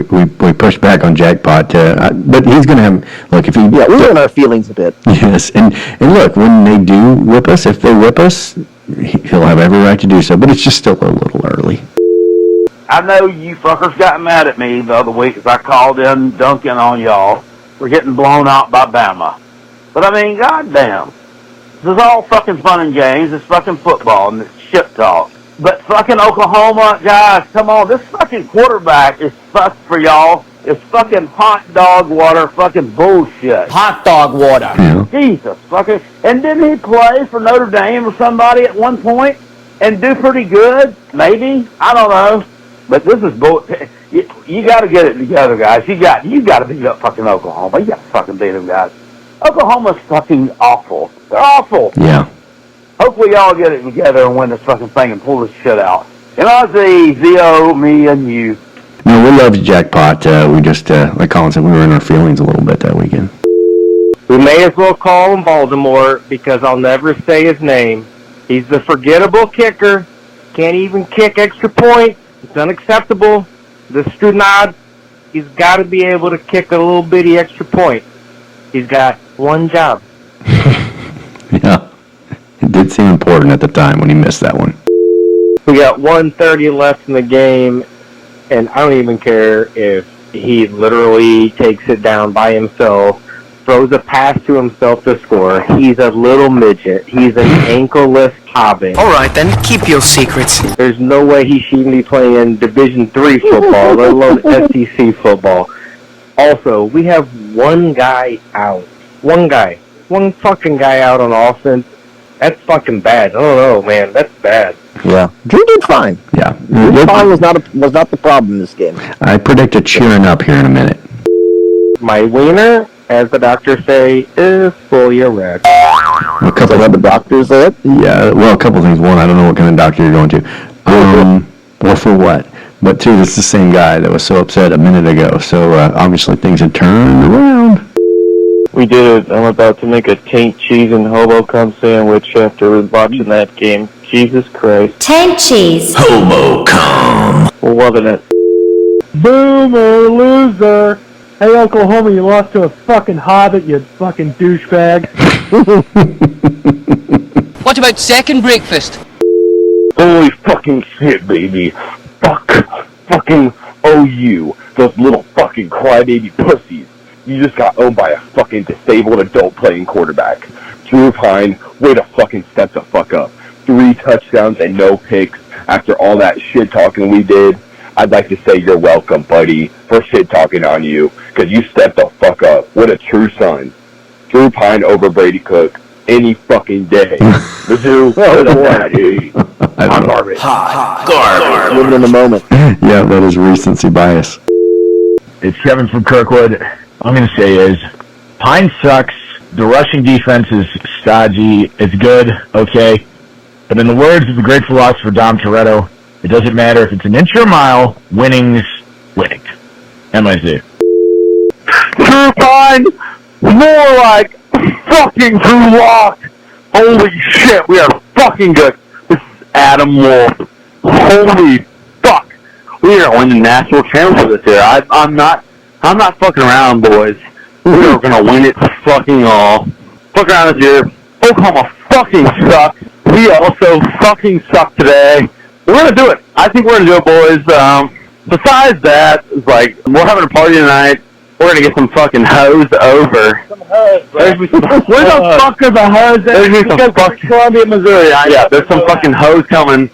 Speaker 6: we pushed back on Jackpot, but he's going to have, look, if he...
Speaker 3: Yeah, we were in our feelings a bit.
Speaker 6: Yes, and look, when they do whip us, if they whip us, he'll have every right to do so, but it's just still a little early.
Speaker 16: I know you fuckers got mad at me the other week because I called in dunking on y'all for getting blown out by Bama. But I mean, goddamn. This is all fucking fun and games. It's fucking football and it's shit talk. But fucking Oklahoma, guys, come on. This fucking quarterback is fucked for y'all. It's fucking hot dog water fucking bullshit.
Speaker 17: Hot dog water.
Speaker 6: Yeah.
Speaker 16: Jesus fucking. And didn't he play for Notre Dame or somebody at one point and do pretty good? Maybe. I don't know. But this is bull. You got to get it together, guys. You got to beat up fucking Oklahoma. You got to fucking beat them, guys. Oklahoma's fucking awful. They're awful.
Speaker 6: Yeah.
Speaker 16: Hopefully y'all get it together and win this fucking thing and pull this shit out. And I say, Theo, me, and you.
Speaker 6: No, we loved Jackpot. We just, like Colin said, we were in our feelings a little bit that weekend.
Speaker 9: We may as well call him Baltimore because I'll never say his name. He's the forgettable kicker. Can't even kick extra points. It's unacceptable. The Strunad, he's got to be able to kick a little bitty extra point. He's got one job.
Speaker 6: Yeah. It did seem important at the time when he missed that one.
Speaker 9: We got 1:30 left in the game, and I don't even care if he literally takes it down by himself, throws a pass to himself to score. He's a little midget. He's an ankle-less hobbit.
Speaker 17: All right, then, keep your secrets.
Speaker 9: There's no way he should be playing Division III football, let alone SEC football. Also, we have one guy out. One guy. One fucking guy out on offense. That's fucking bad. I don't know, man. That's bad.
Speaker 3: Yeah. Drew did fine.
Speaker 6: Yeah.
Speaker 3: Drew fine was not the problem in this game.
Speaker 6: I predict a cheering up here in a minute.
Speaker 9: My wiener, as the doctors say, is fully erect.
Speaker 6: A couple
Speaker 3: of the doctors said?
Speaker 6: Yeah, well, a couple things. One, I don't know what kind of doctor you're going to. Or for what. But two, it's the same guy that was so upset a minute ago. So obviously things had turned around.
Speaker 18: We did. I'm about to make a taint cheese and hobo cum sandwich after watching that game. Jesus Christ.
Speaker 7: Taint cheese.
Speaker 6: Hobo cum.
Speaker 18: Loving it.
Speaker 19: Boomer loser. Hey, Oklahoma, you lost to a fucking hobbit, you fucking douchebag.
Speaker 17: What about second breakfast?
Speaker 11: Holy fucking shit, baby. Fucking OU. Those little fucking crybaby pussies. You just got owned by a fucking disabled adult playing quarterback. Drew Pyne, way to fucking step the fuck up. 3 touchdowns and no picks after all that shit talking we did. I'd like to say you're welcome, buddy, for shit talking on you, because you stepped the fuck up. What a true son. Drew Pyne over Brady Cook any fucking day. Mizzou, hot garbage.
Speaker 3: Hot garbage. Living in the moment.
Speaker 6: Yeah, that is recency bias.
Speaker 20: It's Kevin from Kirkwood. All I'm going to say is, Pyne sucks. The rushing defense is stodgy. It's good, okay. But in the words of the great philosopher Dom Toretto, it doesn't matter if it's an inch or a mile, winning's winning. MIZ.
Speaker 11: Drew Pyne, more like fucking Drew Lock. Holy shit, we are fucking good. This is Adam Wolf. Holy fuck. We are winning national championship this year. I'm not fucking around, boys. We are gonna win it fucking all. Fuck around this year. Oklahoma fucking sucks. We also fucking suck today. We're gonna do it. I think we're gonna do it, boys. Besides that, it's like, we're having a party tonight. We're gonna get some fucking hoes over. Where the fuck are the hoes? There's some fucking Columbia, Missouri. Yeah, there's some fucking hoes coming.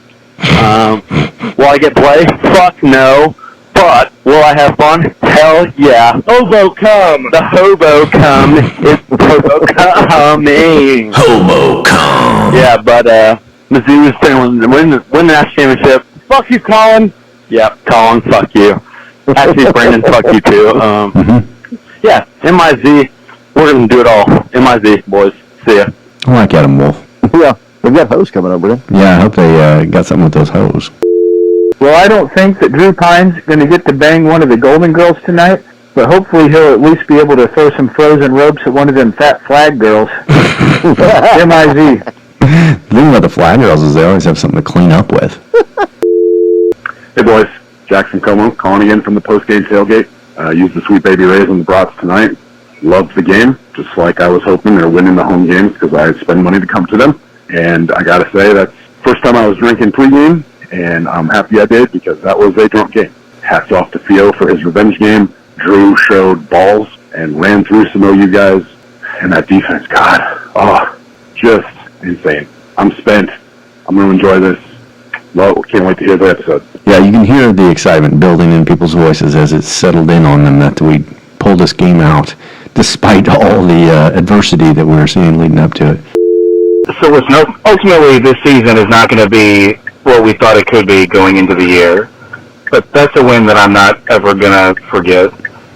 Speaker 11: Will I get play? Fuck no. But will I have fun? Hell yeah. Hobo cum. The hobo cum is hobo coming. Hobo cum. Yeah, but Mizzou is going to win the national championship. Fuck you, Colin. Yep, Colin, fuck you. Actually, Brandon, fuck you too. Yeah, MIZ.
Speaker 10: We're going to do it all. MIZ, boys. See ya.
Speaker 6: I like Adam Wolf.
Speaker 3: Yeah, we've got hoes coming over there.
Speaker 6: Yeah, I hope they got something with those hoes.
Speaker 11: Well, I don't think that Drew Pyne's going to get to bang one of the Golden Girls tonight, but hopefully he'll at least be able to throw some frozen ropes at one of them fat flag girls. MIZ.
Speaker 6: The thing about the flag girls is they always have something to clean up with.
Speaker 12: Hey boys, Jackson Como calling again from the post-game tailgate. Used the Sweet Baby Rays on the brats tonight. Loved the game, just like I was hoping. They're winning the home games because I spend money to come to them. And I gotta say, that's the first time I was drinking pregame, and I'm happy I did because that was a drunk game. Hats off to Theo for his revenge game. Drew showed balls and ran through some OU guys. And that defense, God, just insane. I'm spent. I'm going to enjoy this. Can't wait to hear the episode.
Speaker 6: Yeah, you can hear the excitement building in people's voices as it's settled in on them that we pulled this game out, despite all the adversity that we were seeing leading up to it.
Speaker 20: So listen, ultimately this season is not going to be what we thought it could be going into the year. But that's a win that I'm not ever going to forget.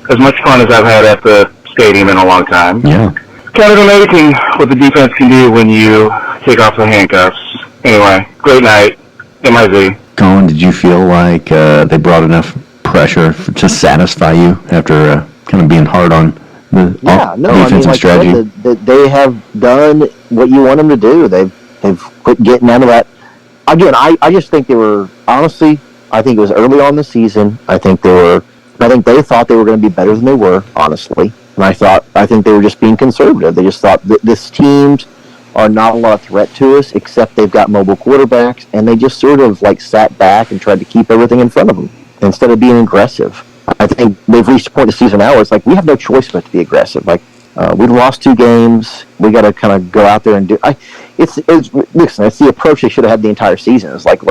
Speaker 20: As much fun as I've had at the stadium in a long time.
Speaker 6: Yeah.
Speaker 20: Kind of amazing what the defense can do when you take off the handcuffs. Anyway, great night. MIZ.
Speaker 6: Colin, did you feel like they brought enough pressure to satisfy you after kind of being hard on the defensive strategy?
Speaker 3: They have done what you want them to do. They've quit getting out of that. Again, I just think they were, honestly, I think it was early on in the season. I think they thought they were going to be better than they were, honestly. And I think they were just being conservative. They just thought that this team's are not a lot of threat to us, except they've got mobile quarterbacks, and they just sort of like sat back and tried to keep everything in front of them instead of being aggressive. I think they've reached a point in the season now where it's like we have no choice but to be aggressive. Like we lost 2 games, we got to kind of go out there and do. It's the approach they should have had the entire season. It's like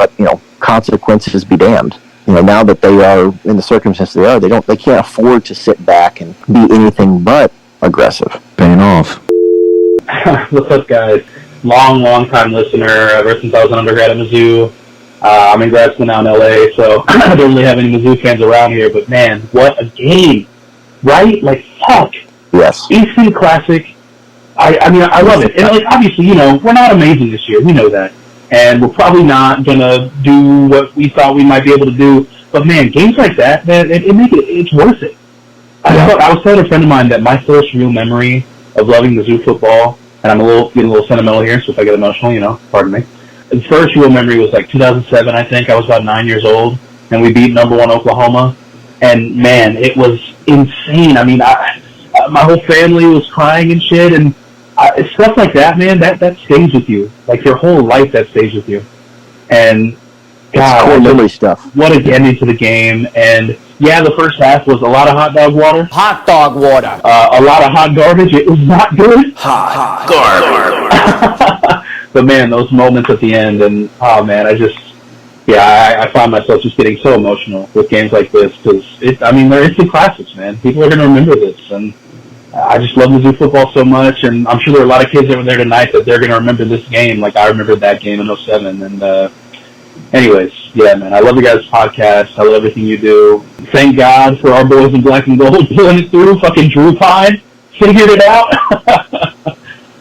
Speaker 3: consequences be damned. Now that they are in the circumstances they are, they can't afford to sit back and be anything but aggressive.
Speaker 6: Paying off.
Speaker 21: What's up, guys? Long time listener ever since I was an undergrad at Mizzou. I'm in grad school now in LA, so I don't really have any Mizzou fans around here, but man, what a game, right? Like, fuck.
Speaker 3: Yes.
Speaker 21: Instant classic. I mean, I love it. And, like, obviously, we're not amazing this year. We know that. And we're probably not going to do what we thought we might be able to do. But, man, games like that, it's worth it. I was telling a friend of mine that my first real memory of loving Mizzou football, and I'm getting a little sentimental here, so if I get emotional, pardon me. The first real memory was like 2007, I think. I was about 9 years old, and we beat number 1 Oklahoma. And, man, it was insane. I mean, my whole family was crying and shit, and stuff like that, man, that stays with you. Like, your whole life, that stays with you. And, God,
Speaker 3: core memory stuff.
Speaker 21: What a ending to the game. And, yeah, the first half was a lot of hot dog water.
Speaker 17: Hot dog water.
Speaker 21: A lot of hot garbage. It was not good.
Speaker 17: Hot garbage.
Speaker 21: But, man, those moments at the end, and, oh, man, I find myself just getting so emotional with games like this because, they're instant classics, man. People are going to remember this, and I just love Mizzou football so much, and I'm sure there are a lot of kids that were there tonight that they're going to remember this game like I remembered that game in 07, and, anyways, yeah, man, I love you guys' podcast. I love everything you do. Thank God for our boys in black and gold pulling it through. Fucking Drew Pyne figured it out.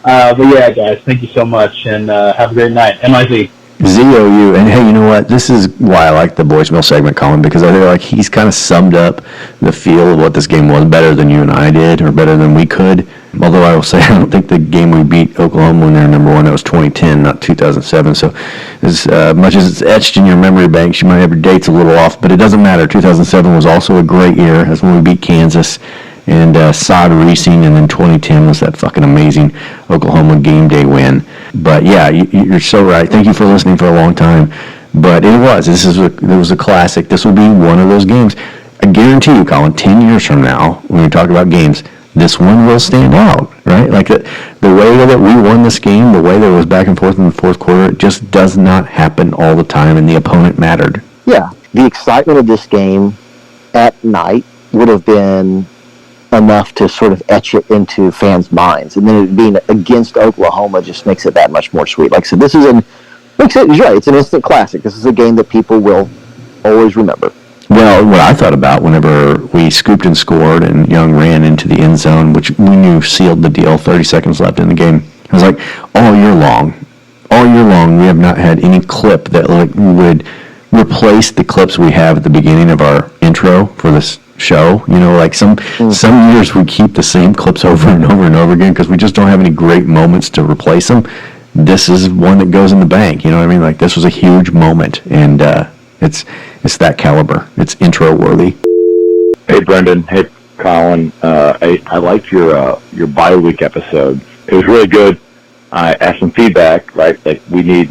Speaker 21: But yeah, guys, thank you so much, and have a great night. MIZ.
Speaker 6: ZOU, and hey, you know what? This is why I like the voicemail segment, Colin, because I feel like he's kind of summed up the feel of what this game was better than you and I did, or better than we could. Although I will say, I don't think the game we beat Oklahoma when they were number 1, that was 2010, not 2007. So as much as it's etched in your memory banks, you might have your dates a little off, but it doesn't matter. 2007 was also a great year. That's when we beat Kansas and Sod Reesing, and then 2010 was that fucking amazing Oklahoma game day win. But yeah, you're so right. Thank you for listening for a long time. But it was a classic. This will be one of those games. I guarantee you, Colin, 10 years from now, when we talk about games, this one will stand out, right? Like the way that we won this game, the way that it was back and forth in the fourth quarter, it just does not happen all the time, and the opponent mattered.
Speaker 3: Yeah, the excitement of this game at night would have been enough to sort of etch it into fans' minds, and then it being against Oklahoma just makes it that much more sweet. Like I said, you're right, it's an instant classic. This is a game that people will always remember.
Speaker 6: Well, Well, what I thought about whenever we scooped and scored and Young ran into the end zone, which we knew sealed the deal, 30 seconds left in the game, I was like, all year long, we have not had any clip that would replace the clips we have at the beginning of our intro for this show. Some years we keep the same clips over and over and over again because we just don't have any great moments to replace them. This is one that goes in the bank. You know what I mean? Like, this was a huge moment, and it's that caliber. It's intro worthy.
Speaker 20: Hey, Brendan. Hey, Colin. I liked your bye week episode. It was really good. I asked some feedback. Right, like we need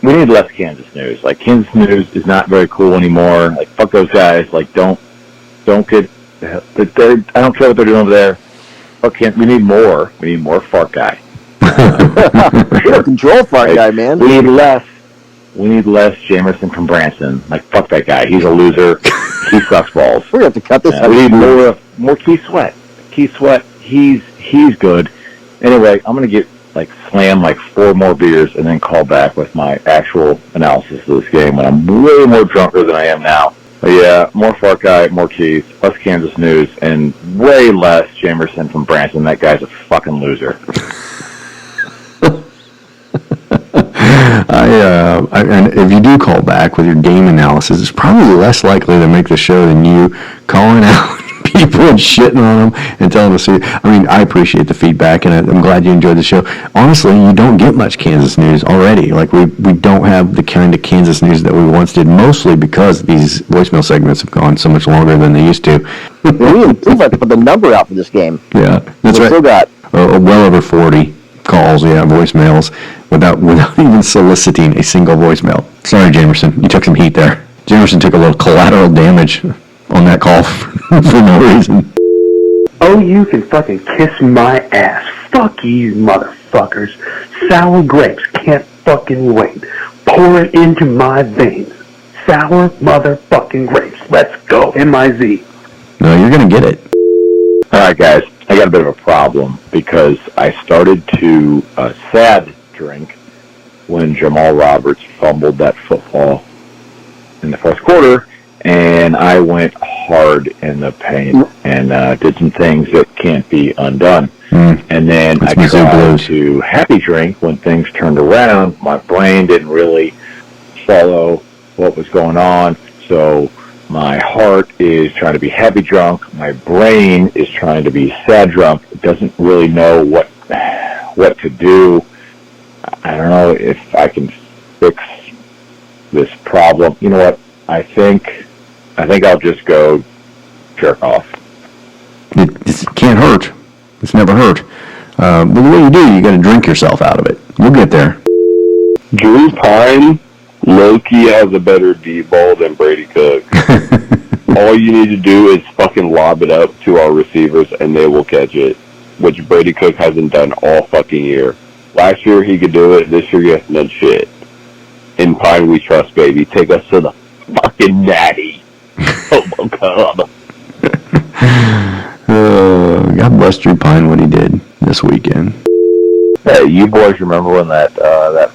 Speaker 20: less Kansas news. Like, Kansas news is not very cool anymore. Like, fuck those guys. Like, don't get. I don't care what they're doing over there. Fuck Kansas. We need more. We need more fart guy.
Speaker 3: For sure. Control fart guy, man.
Speaker 20: We need less Jamerson from Branson. Like, fuck that guy. He's a loser. He sucks balls.
Speaker 3: We're going to have to cut this out.
Speaker 20: We need more Keith Sweat. Keith Sweat, he's good. Anyway, I'm going to slam 4 more beers and then call back with my actual analysis of this game when I'm way more drunker than I am now. But yeah, more fart guy, more Keith, less Kansas news, and way less Jamerson from Branson. That guy's a fucking loser.
Speaker 6: And if you do call back with your game analysis, it's probably less likely to make the show than you calling out people and shitting on them and telling us. I mean, I appreciate the feedback, and I'm glad you enjoyed the show. Honestly, you don't get much Kansas news already. Like, we don't have the kind of Kansas news that we once did, mostly because these voicemail segments have gone so much longer than they used to.
Speaker 3: We improved to put the number out for this game.
Speaker 6: Yeah, that's right.
Speaker 3: Still got
Speaker 6: well over 40 calls, voicemails, without even soliciting a single voicemail. Sorry, Jamerson, you took some heat there. Jamerson took a little collateral damage on that call for no reason.
Speaker 4: Oh, you can fucking kiss my ass. Fuck you, motherfuckers. Sour grapes can't fucking wait. Pour it into my veins. Sour motherfucking grapes. Let's go, M-I-Z.
Speaker 6: No, you're gonna get it.
Speaker 20: All right, guys. I got a bit of a problem because I started to sad drink when Jamal Roberts fumbled that football in the first quarter, and I went hard in the paint and did some things that can't be undone. And then I tried to happy drink when things turned around. My brain didn't really follow what was going on, so my heart is trying to be happy drunk. My brain is trying to be sad drunk. It doesn't really know what to do. I don't know if I can fix this problem. You know what? I think I'll just go jerk off.
Speaker 6: It can't hurt. It's never hurt. But the way you do, you got to drink yourself out of it. We'll get there.
Speaker 11: Drew Pyne, low-key has a better D-ball than Brady Cook. All you need to do is fucking lob it up to our receivers and they will catch it, which Brady Cook hasn't done all fucking year. Last year he could do it. This year he hasn't done shit. In Pyne we trust, baby. Take us to the fucking natty. Hobo Cub.
Speaker 6: God bless Drew Pyne what he did this weekend.
Speaker 20: Hey, you boys remember when that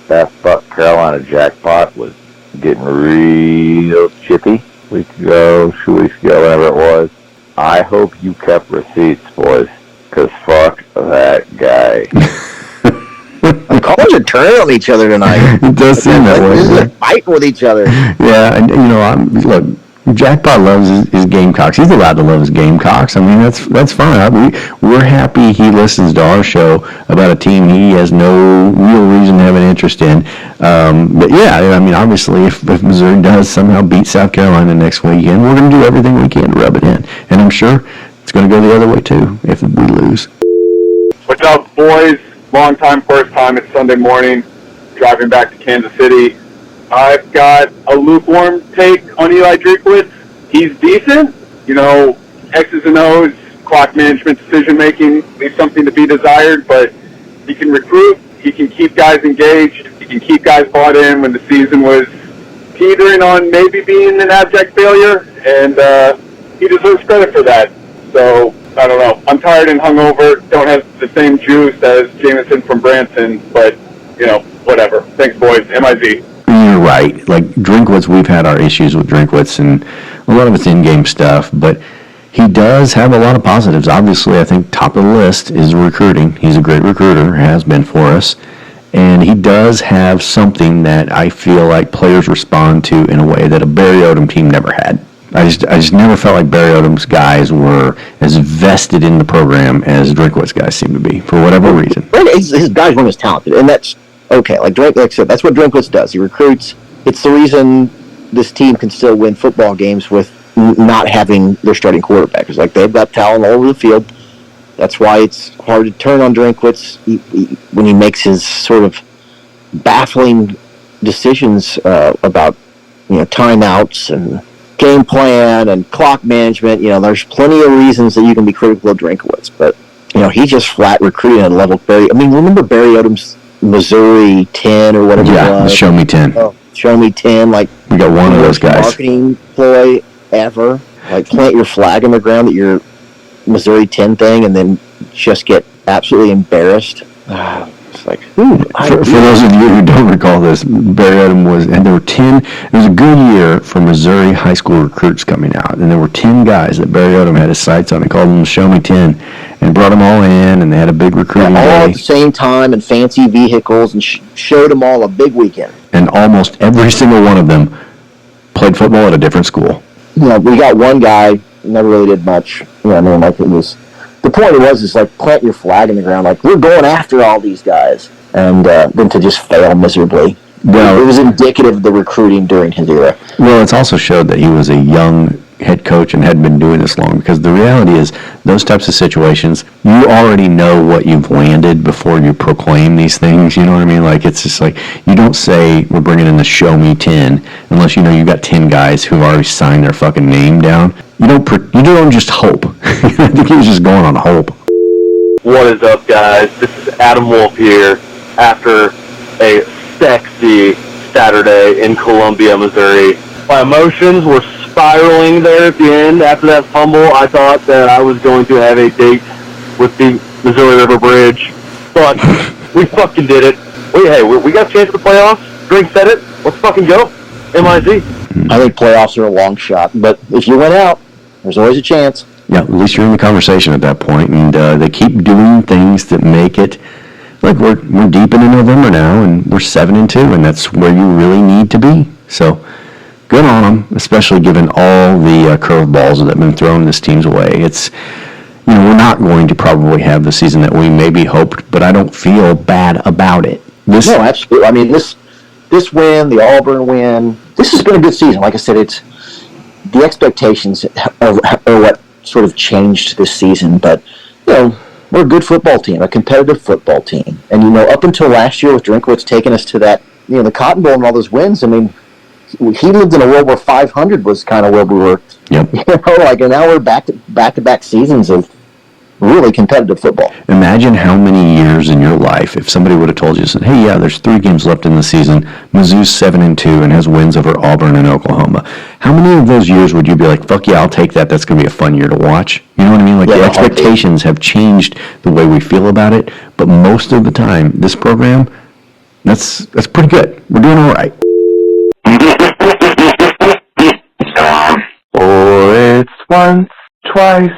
Speaker 20: fat fuck Carolina jackpot was getting real chippy? 2 weeks ago, whatever it was. I hope you kept receipts, boys, because fuck that guy.
Speaker 3: The callers are turning on each other tonight.
Speaker 6: It does seem that way.
Speaker 3: They're fighting with each other.
Speaker 6: Yeah, and look, Jackpot loves his Gamecocks. He's allowed to love his Gamecocks. I mean, that's fine. We're happy he listens to our show about a team he has no real reason to have an interest in. But yeah, I mean, obviously, if Missouri does somehow beat South Carolina next weekend, we're going to do everything we can to rub it in. And I'm sure it's going to go the other way, too, if we lose.
Speaker 2: What's up, boys? Long time, first time. It's Sunday morning, driving back to Kansas City. I've got a lukewarm take on Eli Drinkwitz. He's decent. X's and O's, clock management, decision-making, leaves something to be desired, but he can recruit. He can keep guys engaged. He can keep guys bought in when the season was teetering on maybe being an abject failure, and he deserves credit for that. So, I don't know. I'm tired and hungover. Don't have the same juice as Jameson from Branson, but, whatever. Thanks, boys. MIZ.
Speaker 6: You're right. Like Drinkwitz, we've had our issues with Drinkwitz, and a lot of it's in-game stuff, but he does have a lot of positives. Obviously, I think top of the list is recruiting. He's a great recruiter, has been for us. And he does have something that I feel like players respond to in a way that a Barry Odom team never had. I just never felt like Barry Odom's guys were as vested in the program as Drinkwitz's guys seem to be, for whatever reason.
Speaker 3: His guys weren't as talented, and that's okay. Like I said, that's what Drinkwitz does. He recruits. It's the reason this team can still win football games with not having their starting quarterback. It's like they've got talent all over the field. That's why it's hard to turn on Drinkwitz when he makes his sort of baffling decisions about timeouts and game plan and clock management. There's plenty of reasons that you can be critical of Drinkwitz, but he just flat recruiting at a level. Remember Barry Odom's Missouri 10 or whatever?
Speaker 6: Yeah,
Speaker 3: it was?
Speaker 6: the Show Me 10.
Speaker 3: Oh, Show Me 10. Like
Speaker 6: we got one of those guys.
Speaker 3: Marketing ploy ever. Like plant your flag in the ground that you're Missouri 10 thing, and then just get absolutely embarrassed. It's like,
Speaker 6: for those of you who don't recall this, Barry Odom and there were 10, it was a good year for Missouri high school recruits coming out, and there were 10 guys that Barry Odom had his sights on. He called them Show Me 10, and brought them all in, and they had a big recruiting
Speaker 3: all
Speaker 6: day.
Speaker 3: at the same time in fancy vehicles, and showed them all a big weekend.
Speaker 6: And almost every single one of them played football at a different school.
Speaker 3: We got one guy, never really did much. The point was like plant your flag in the ground, like we're going after all these guys, and then to just fail miserably. Well, it was indicative of the recruiting during his era.
Speaker 6: Well, it's also showed that he was a young head coach and hadn't been doing this long, because the reality is those types of situations, you already know what you've landed before you proclaim these things. You know what I mean? Like, it's just like, you don't say we're bringing in the Show Me 10 unless you got 10 guys who already signed their fucking name down. You don't just hope. I think he was just going on hope.
Speaker 13: What is up, guys? This is Adam Wolf here after a sexy Saturday in Columbia, Missouri. My emotions were spiraling there at the end. After that fumble, I thought that I was going to have a date with the Missouri River Bridge, but we fucking did it. We got a chance at the playoffs. Drink said it. Let's fucking go. MIZ.
Speaker 3: I think playoffs are a long shot, but if you went out, there's always a chance.
Speaker 6: Yeah, at least you're in the conversation at that point, and they keep doing things that make it like we're deep into November now, and we're 7-2, and that's where you really need to be. So good on them, especially given all the curveballs that have been thrown this team's way. It's we're not going to probably have the season that we maybe hoped, but I don't feel bad about it.
Speaker 3: No, absolutely. I mean, this win, the Auburn win, this has been a good season. Like I said, it's the expectations are what sort of changed this season, but we're a good football team, a competitive football team, and up until last year with Drinkwitz taking us to that, the Cotton Bowl and all those wins. I mean, he lived in a world where 500 was kind of where we were.
Speaker 6: Yep.
Speaker 3: And now we're back to back seasons of really competitive football.
Speaker 6: Imagine how many years in your life if somebody would have told you, hey, yeah, there's 3 games left in the season, Mizzou's 7-2 and has wins over Auburn and Oklahoma. How many of those years would you be like, fuck yeah, I'll take that, that's going to be a fun year to watch? You know what I mean? Like, the expectations have changed the way we feel about it, but most of the time, this program, that's pretty good. We're doing all right.
Speaker 11: Oh, it's once, twice,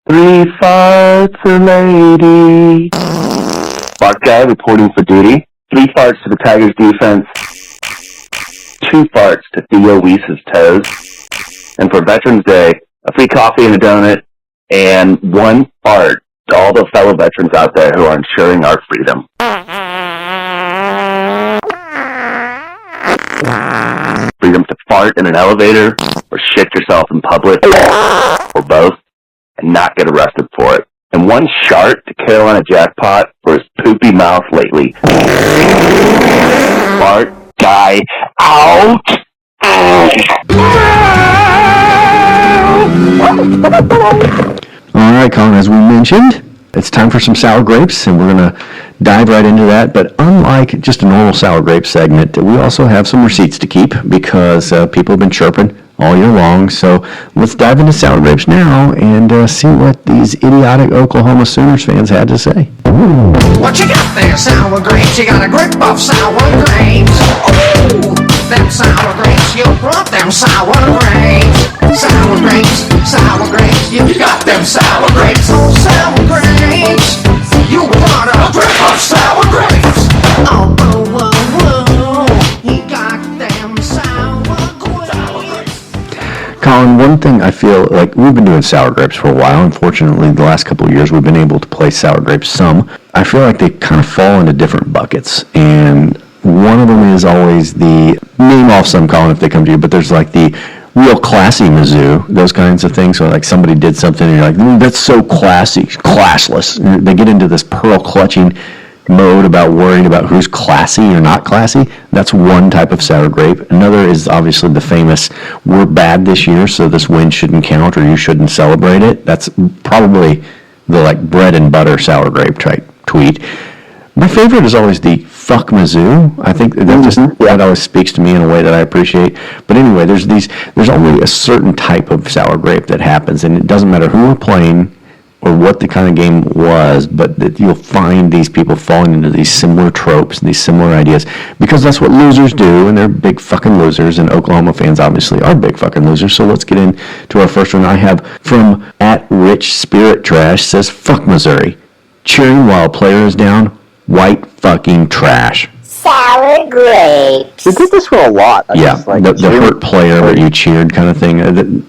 Speaker 11: 3 farts a lady.
Speaker 10: Fart guy reporting for duty. 3 farts to the Tigers defense. 2 farts to Theo Wease's toes. And for Veterans Day, a free coffee and a donut. And 1 fart to all the fellow veterans out there who are ensuring our freedom. Freedom to fart in an elevator, or shit yourself in public, or both, and not get arrested for it. And 1 shart to Carolina Jackpot for his poopy mouth lately. Fart guy out!
Speaker 6: All right, Colin, as we mentioned, it's time for some sour grapes, and we're going to dive right into that. But unlike just a normal sour grape segment, we also have some receipts to keep because people have been chirping all year long. So let's dive into sour grapes now and see what these idiotic Oklahoma Sooners fans had to say.
Speaker 5: What you got there, sour grapes? You got a grip of sour grapes. Oh,
Speaker 17: them sour grapes. You brought them sour grapes. Sour grapes, sour grapes. You got them sour grapes. Oh, sour grapes. You brought a grip of sour grapes. Oh, oh, oh, oh. You got them sour grapes.
Speaker 6: Colin, one thing I feel like we've been doing sour grapes for a while. Unfortunately, the last couple of years we've been able to play sour grapes some. I feel like they kind of fall into different buckets, and one of them is always the name off some, Colin, if they come to you, but there's like the real classy Mizzou, those kinds of things. So like somebody did something and you're like, that's so classy, classless. And they get into this pearl clutching mode about worrying about who's classy or not classy. That's one type of sour grape. Another is obviously the famous, we're bad this year, so this win shouldn't count or you shouldn't celebrate it. That's probably the like bread and butter sour grape type tweet. My favorite is always the fuck Mizzou. I think that always speaks to me in a way that I appreciate. But anyway, there's only a certain type of sour grape that happens, and it doesn't matter who we're playing or what the kind of game was, but that you'll find these people falling into these similar tropes and these similar ideas, because that's what losers do, and they're big fucking losers, and Oklahoma fans obviously are big fucking losers. So let's get into our first one. I have from @RichSpiritTrash, says, fuck Missouri. Cheering while player is down, white fucking trash.
Speaker 7: Sour grapes.
Speaker 3: We did this for a lot.
Speaker 6: The hurt player that you cheered kind of thing.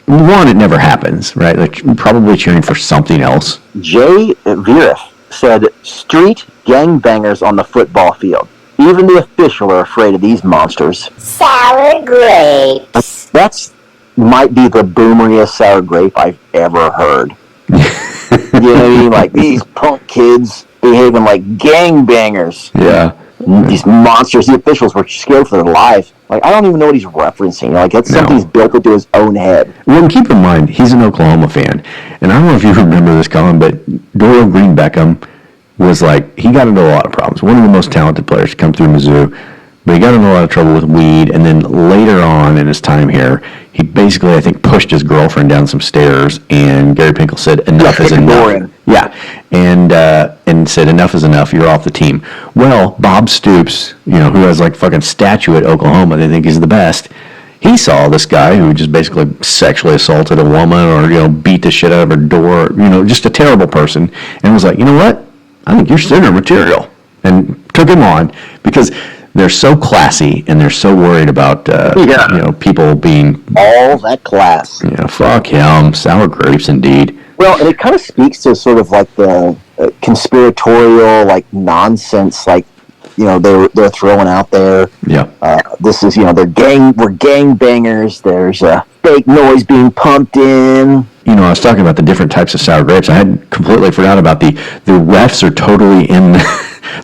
Speaker 6: One, it never happens, right? Like probably cheering for something else.
Speaker 3: Jay Virif said, street gangbangers on the football field. Even the official are afraid of these monsters.
Speaker 7: Sour grapes.
Speaker 3: That's might be the boomeriest sour grape I've ever heard. You know what I mean? Like, these punk kids behaving like gangbangers.
Speaker 6: Yeah.
Speaker 3: These monsters. The officials were scared for their lives. Like, I don't even know what he's referencing. Like, that's something he's built into his own head.
Speaker 6: Well, and keep in mind, he's an Oklahoma fan. And I don't know if you remember this, Colin, but Dorial Green Beckham was like, he got into a lot of problems. One of the most talented players to come through Mizzou. But he got into a lot of trouble with weed, and then later on in his time here, he basically, I think, pushed his girlfriend down some stairs, and Gary Pinkel said, enough is enough. Yeah, and said, enough is enough, you're off the team. Well, Bob Stoops, who has like fucking statue at Oklahoma, they think he's the best. He saw this guy who just basically sexually assaulted a woman or, beat the shit out of her door, just a terrible person, and was like, you know what? I think you're sinner material. And took him on because they're so classy and they're so worried about people being
Speaker 3: all that class.
Speaker 6: Fuck him. Sour grapes indeed.
Speaker 3: Well, and it kind of speaks to sort of like the conspiratorial like nonsense they're throwing out there.
Speaker 6: Yeah.
Speaker 3: This is we're gangbangers. There's a fake noise being pumped in.
Speaker 6: I was talking about the different types of sour grapes. I had completely forgot about the refs are totally in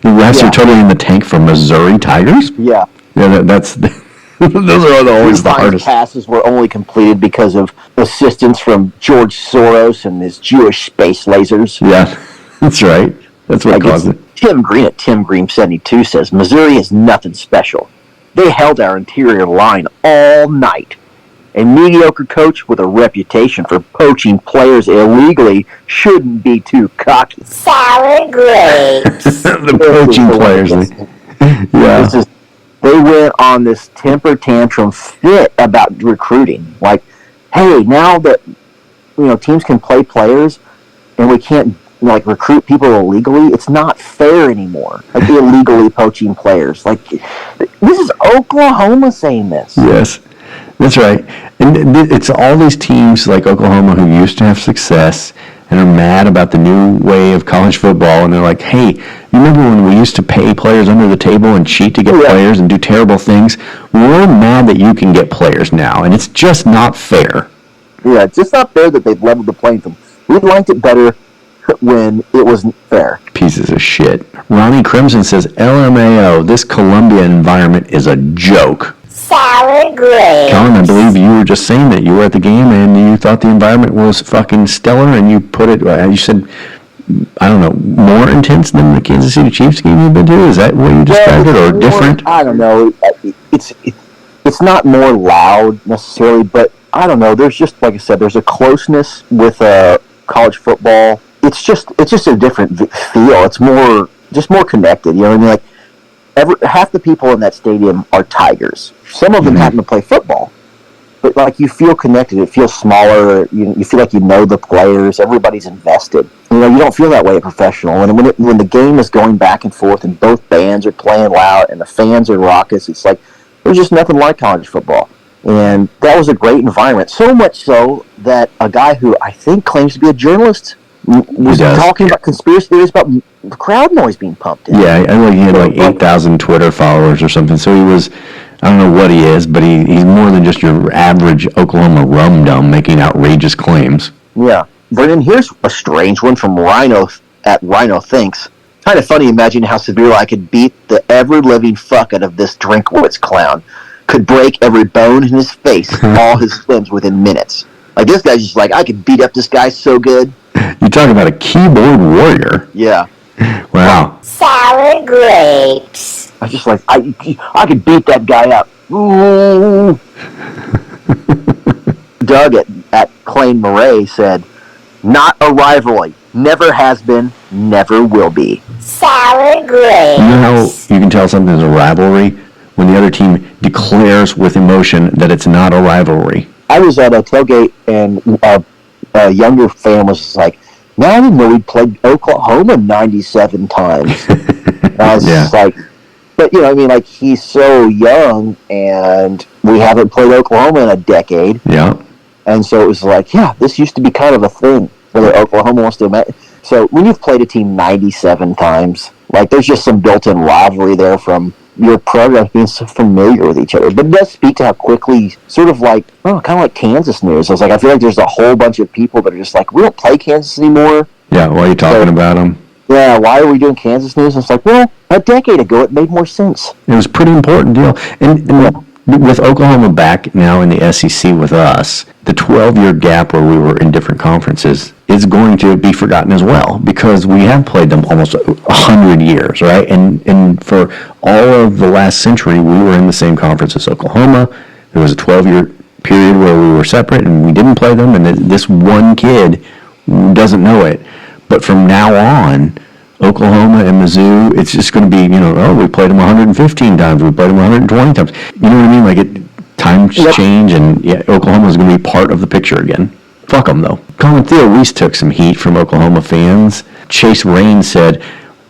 Speaker 6: are totally in the tank for Missouri Tigers.
Speaker 3: Yeah.
Speaker 6: Yeah, that's those are always the hardest.
Speaker 3: Passes were only completed because of assistance from George Soros and his Jewish space lasers.
Speaker 6: Yeah, that's right. That's what caused it.
Speaker 3: Tim Green at Tim Green 72 says, Missouri is nothing special. They held our interior line all night. A mediocre coach with a reputation for poaching players illegally shouldn't be too cocky.
Speaker 7: Sour grapes.
Speaker 6: The poaching players. Yeah.
Speaker 3: They went on this temper tantrum fit about recruiting. Like, hey, now that teams can play players and we can't recruit people illegally, it's not fair anymore. Like, the illegally poaching players. Like, this is Oklahoma saying this.
Speaker 6: Yes. That's right. And it's all these teams like Oklahoma who used to have success and are mad about the new way of college football, and they're like, hey, you remember when we used to pay players under the table and cheat to get players and do terrible things? We're mad that you can get players now, and it's just not fair.
Speaker 3: Yeah, it's just not fair that they've leveled the playing field. We liked it better when it wasn't fair.
Speaker 6: Pieces of shit. Ronnie Crimson says, LMAO, this Columbia environment is a joke.
Speaker 7: Sour grapes.
Speaker 6: Colin, I believe you were just saying that you were at the game and you thought the environment was fucking stellar, and you put it, you said, I don't know, more intense than the Kansas City Chiefs game you've been to? Is that what you described it, or different?
Speaker 3: I don't know. It's not more loud necessarily, but I don't know. There's just, like I said, there's a closeness with college football. It's just a different feel. It's more connected. You know what I mean? Like, half the people in that stadium are Tigers. Some of them happen to play football. But, like, you feel connected. It feels smaller. You feel like you know the players. Everybody's invested. You don't feel that way at professional. And when the game is going back and forth and both bands are playing loud and the fans are raucous, it's like there's just nothing like college football. And that was a great environment. So much so that a guy who I think claims to be a journalist was talking about conspiracy theories about crowd noise being pumped in.
Speaker 6: Yeah, I know he had like 8,000 Twitter followers or something. So he was, I don't know what he is, but he's more than just your average Oklahoma rum-dum making outrageous claims.
Speaker 3: Yeah. Brendan, here's a strange one from Rhino at Rhino Thinks. Kind of funny imagining how severely I could beat the ever-living fuck out of this Drinkwitz clown. Could break every bone in his face, all his limbs within minutes. Like, this guy's just like, I could beat up this guy so good.
Speaker 6: You talk about a keyboard warrior.
Speaker 3: Yeah.
Speaker 6: Wow.
Speaker 7: Sour grapes.
Speaker 3: I was just like, I could beat that guy up. Ooh. Doug at Clay Murray said, not a rivalry. Never has been, never will be.
Speaker 7: Sour grapes.
Speaker 6: You know how you can tell something's a rivalry? When the other team declares with emotion that it's not a rivalry.
Speaker 3: I was at a tailgate, and a younger fan was just like, "Man, I didn't know we played Oklahoma 97 times." I was just like, but like, he's so young, and we haven't played Oklahoma in a decade.
Speaker 6: Yeah.
Speaker 3: And so it was like, yeah, this used to be kind of a thing, whether Oklahoma wants to imagine. So when you've played a team 97 times, like, there's just some built-in rivalry there from your program being so familiar with each other. But it does speak to how quickly, sort of like, kind of like Kansas news. I was like, I feel like there's a whole bunch of people that are just like, we don't play Kansas anymore.
Speaker 6: Yeah, why are you talking about them?
Speaker 3: Yeah, why are we doing Kansas news? And it's like, well, a decade ago it made more sense.
Speaker 6: It was a pretty important deal. And with Oklahoma back now in the SEC with us, the 12-year gap where we were in different conferences is going to be forgotten as well, because we have played them almost 100 years, right? And for all of the last century, we were in the same conference as Oklahoma. There was a 12-year period where we were separate and we didn't play them, and this one kid doesn't know it. But from now on, Oklahoma and Mizzou, it's just going to be, we played them 115 times, we played them 120 times. You know what I mean? Like, times change, and Oklahoma is going to be part of the picture again. Fuck them, though. Colin, Theo Wease took some heat from Oklahoma fans. Chase Rain said,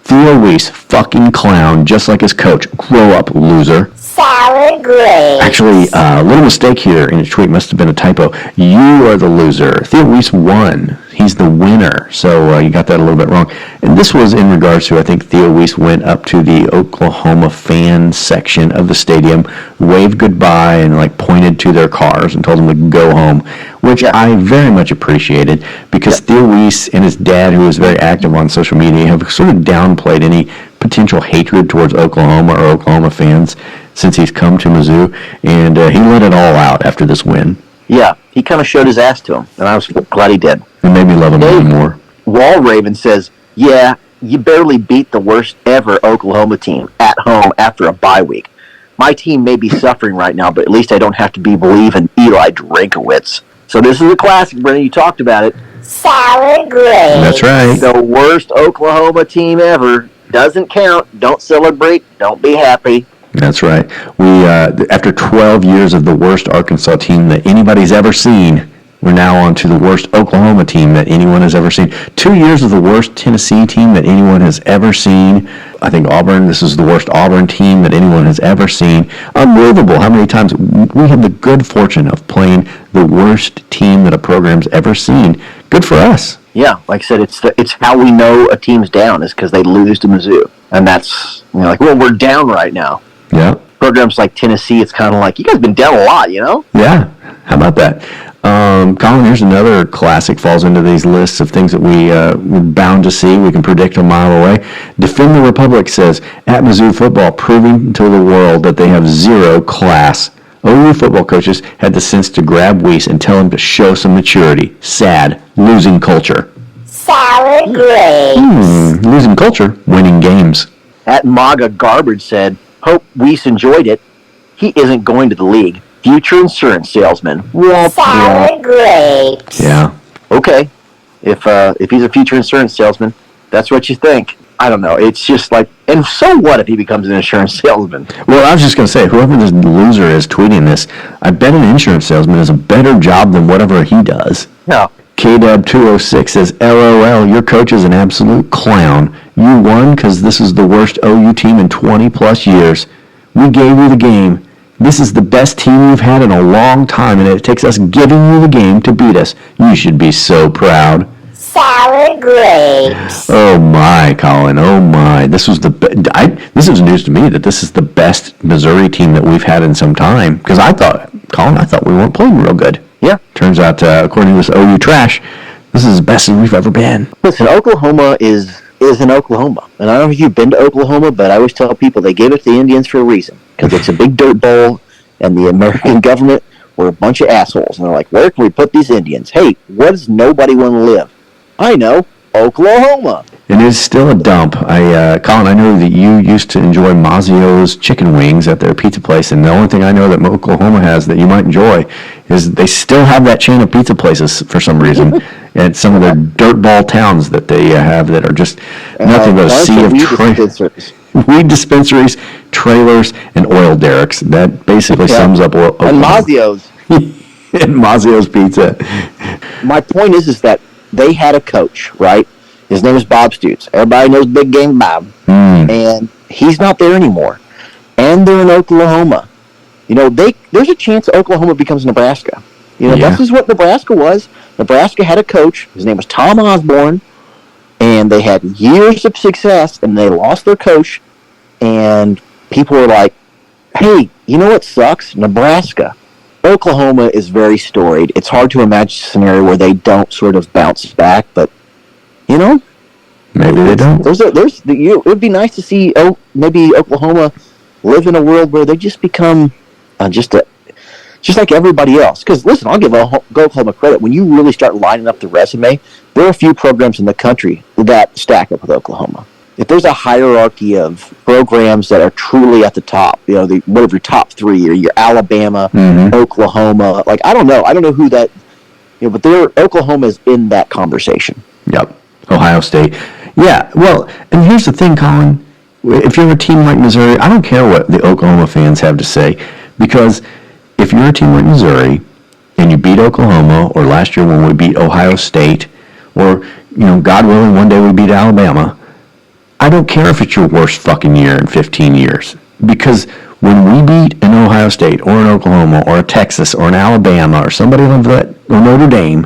Speaker 6: Theo Wease, fucking clown, just like his coach. Grow up, loser.
Speaker 7: Sour grapes.
Speaker 6: Actually, a little mistake here in his tweet. Must have been a typo. You are the loser. Theo Wease won. He's the winner. So you got that a little bit wrong. And this was in regards to, I think Theo Wease went up to the Oklahoma fan section of the stadium, waved goodbye, and pointed to their cars and told them to go home, which I very much appreciated, because Theo Wease and his dad, who is very active on social media, have sort of downplayed any potential hatred towards Oklahoma or Oklahoma fans since he's come to Mizzou, and he let it all out after this win.
Speaker 3: Yeah, he kind of showed his ass to him, and I was glad he did.
Speaker 6: It made me love him even more.
Speaker 3: Wall Raven says, yeah, you barely beat the worst ever Oklahoma team at home after a bye week. My team may be suffering right now, but at least I don't have to believe in Eli Drinkwitz. So this is a classic, Brennan. You talked about it.
Speaker 7: Sour grapes.
Speaker 6: That's right.
Speaker 3: The worst Oklahoma team ever. Doesn't count. Don't celebrate. Don't be happy.
Speaker 6: That's right. We, after 12 years of the worst Arkansas team that anybody's ever seen, we're now on to the worst Oklahoma team that anyone has ever seen. 2 years of the worst Tennessee team that anyone has ever seen. I think Auburn, this is the worst Auburn team that anyone has ever seen. Unbelievable how many times we have the good fortune of playing the worst team that a program's ever seen. Good for us.
Speaker 3: Yeah, like I said, it's how we know a team's down, is because they lose to Mizzou. And that's, well, we're down right now.
Speaker 6: Yeah.
Speaker 3: Programs like Tennessee, it's kind of like, you guys been down a lot,
Speaker 6: Yeah. How about that? Colin, here's another classic, falls into these lists of things that we're bound to see. We can predict a mile away. Defend the Republic says, at Mizzou football, proving to the world that they have zero class. OU football coaches had the sense to grab Wease and tell him to show some maturity. Sad. Losing culture.
Speaker 7: Sour grapes.
Speaker 6: Losing culture. Winning games.
Speaker 3: At MAGA Garbage said, hope Wease enjoyed it. He isn't going to the league. Future insurance salesman.
Speaker 7: Sour grapes.
Speaker 6: Yeah.
Speaker 3: Okay. If he's a future insurance salesman, that's what you think. I don't know. It's just like, and so what if he becomes an insurance salesman?
Speaker 6: Well, I was just going to say, whoever this loser is tweeting this, I bet an insurance salesman does a better job than whatever he does.
Speaker 3: Yeah.
Speaker 6: KW206 says, LOL, your coach is an absolute clown. You won because this is the worst OU team in 20 plus years. We gave you the game. This is the best team you've had in a long time, and it takes us giving you the game to beat us. You should be so proud.
Speaker 7: Sour grapes.
Speaker 6: Oh my, Colin! Oh my! This was this is news to me that this is the best Missouri team that we've had in some time. Because I thought we weren't playing real good.
Speaker 3: Yeah.
Speaker 6: Turns out, according to this OU trash, this is the best we've ever been.
Speaker 3: Listen, Oklahoma is in Oklahoma, and I don't know if you've been to Oklahoma, but I always tell people they gave it to the Indians for a reason, because it's a big dirt bowl, and the American government were a bunch of assholes, and they're like, where can we put these Indians? Hey, where does nobody want to live? I know, Oklahoma.
Speaker 6: It is still a dump. Colin, I know that you used to enjoy Mazzio's chicken wings at their pizza place, and the only thing I know that Oklahoma has that you might enjoy is they still have that chain of pizza places for some reason at some of their dirtball towns that they have that are just nothing but a sea of weed dispensaries, trailers, and oil derricks. That basically sums up Oklahoma.
Speaker 3: And Mazzio's.
Speaker 6: And Mazzio's Pizza.
Speaker 3: My point is that they had a coach, right? His name is Bob Stutz. Everybody knows Big Game Bob. And he's not there anymore. And they're in Oklahoma. You know, there's a chance Oklahoma becomes Nebraska. You know, this is what Nebraska was. Nebraska had a coach. His name was Tom Osborne. And they had years of success, and they lost their coach. And people were like, hey, you know what sucks? Nebraska. Oklahoma is very storied. It's hard to imagine a scenario where they don't sort of bounce back, but, you know,
Speaker 6: maybe they don't.
Speaker 3: It would be nice to see maybe Oklahoma live in a world where they just become just like everybody else. Because, listen, I'll give Oklahoma credit. When you really start lining up the resume, there are a few programs in the country that stack up with Oklahoma. If there's a hierarchy of programs that are truly at the top, you know, whatever your top three, or your Alabama, Oklahoma, like I don't know who that, you know, but Oklahoma is in that conversation.
Speaker 6: Yep, Ohio State. Yeah, well, and here's the thing, Colin. If you're a team like Missouri, I don't care what the Oklahoma fans have to say, because if you're a team like Missouri and you beat Oklahoma, or last year when we beat Ohio State, or, you know, God willing, one day we beat Alabama, I don't care if it's your worst fucking year in 15 years. Because when we beat an Ohio State or an Oklahoma or a Texas or an Alabama or somebody like that, or Notre Dame,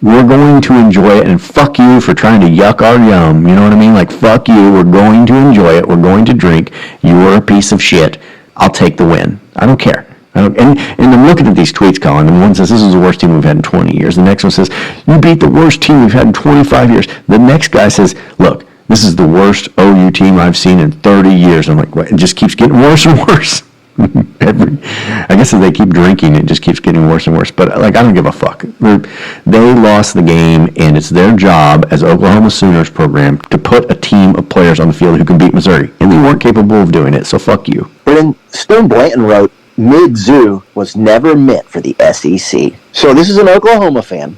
Speaker 6: we're going to enjoy it, and fuck you for trying to yuck our yum. You know what I mean? Like, fuck you. We're going to enjoy it. We're going to drink. You are a piece of shit. I'll take the win. I don't care. And I'm looking at these tweets, Colin, and one says, this is the worst team we've had in 20 years. The next one says, you beat the worst team we've had in 25 years. The next guy says, look, this is the worst OU team I've seen in 30 years. I'm like, what? It just keeps getting worse and worse. I guess if they keep drinking, it just keeps getting worse and worse. But, like, I don't give a fuck. They lost the game, and it's their job as Oklahoma Sooners program to put a team of players on the field who can beat Missouri. And they weren't capable of doing it, so fuck you.
Speaker 3: But then Stone Blanton wrote, Mizzou was never meant for the SEC. So this is an Oklahoma fan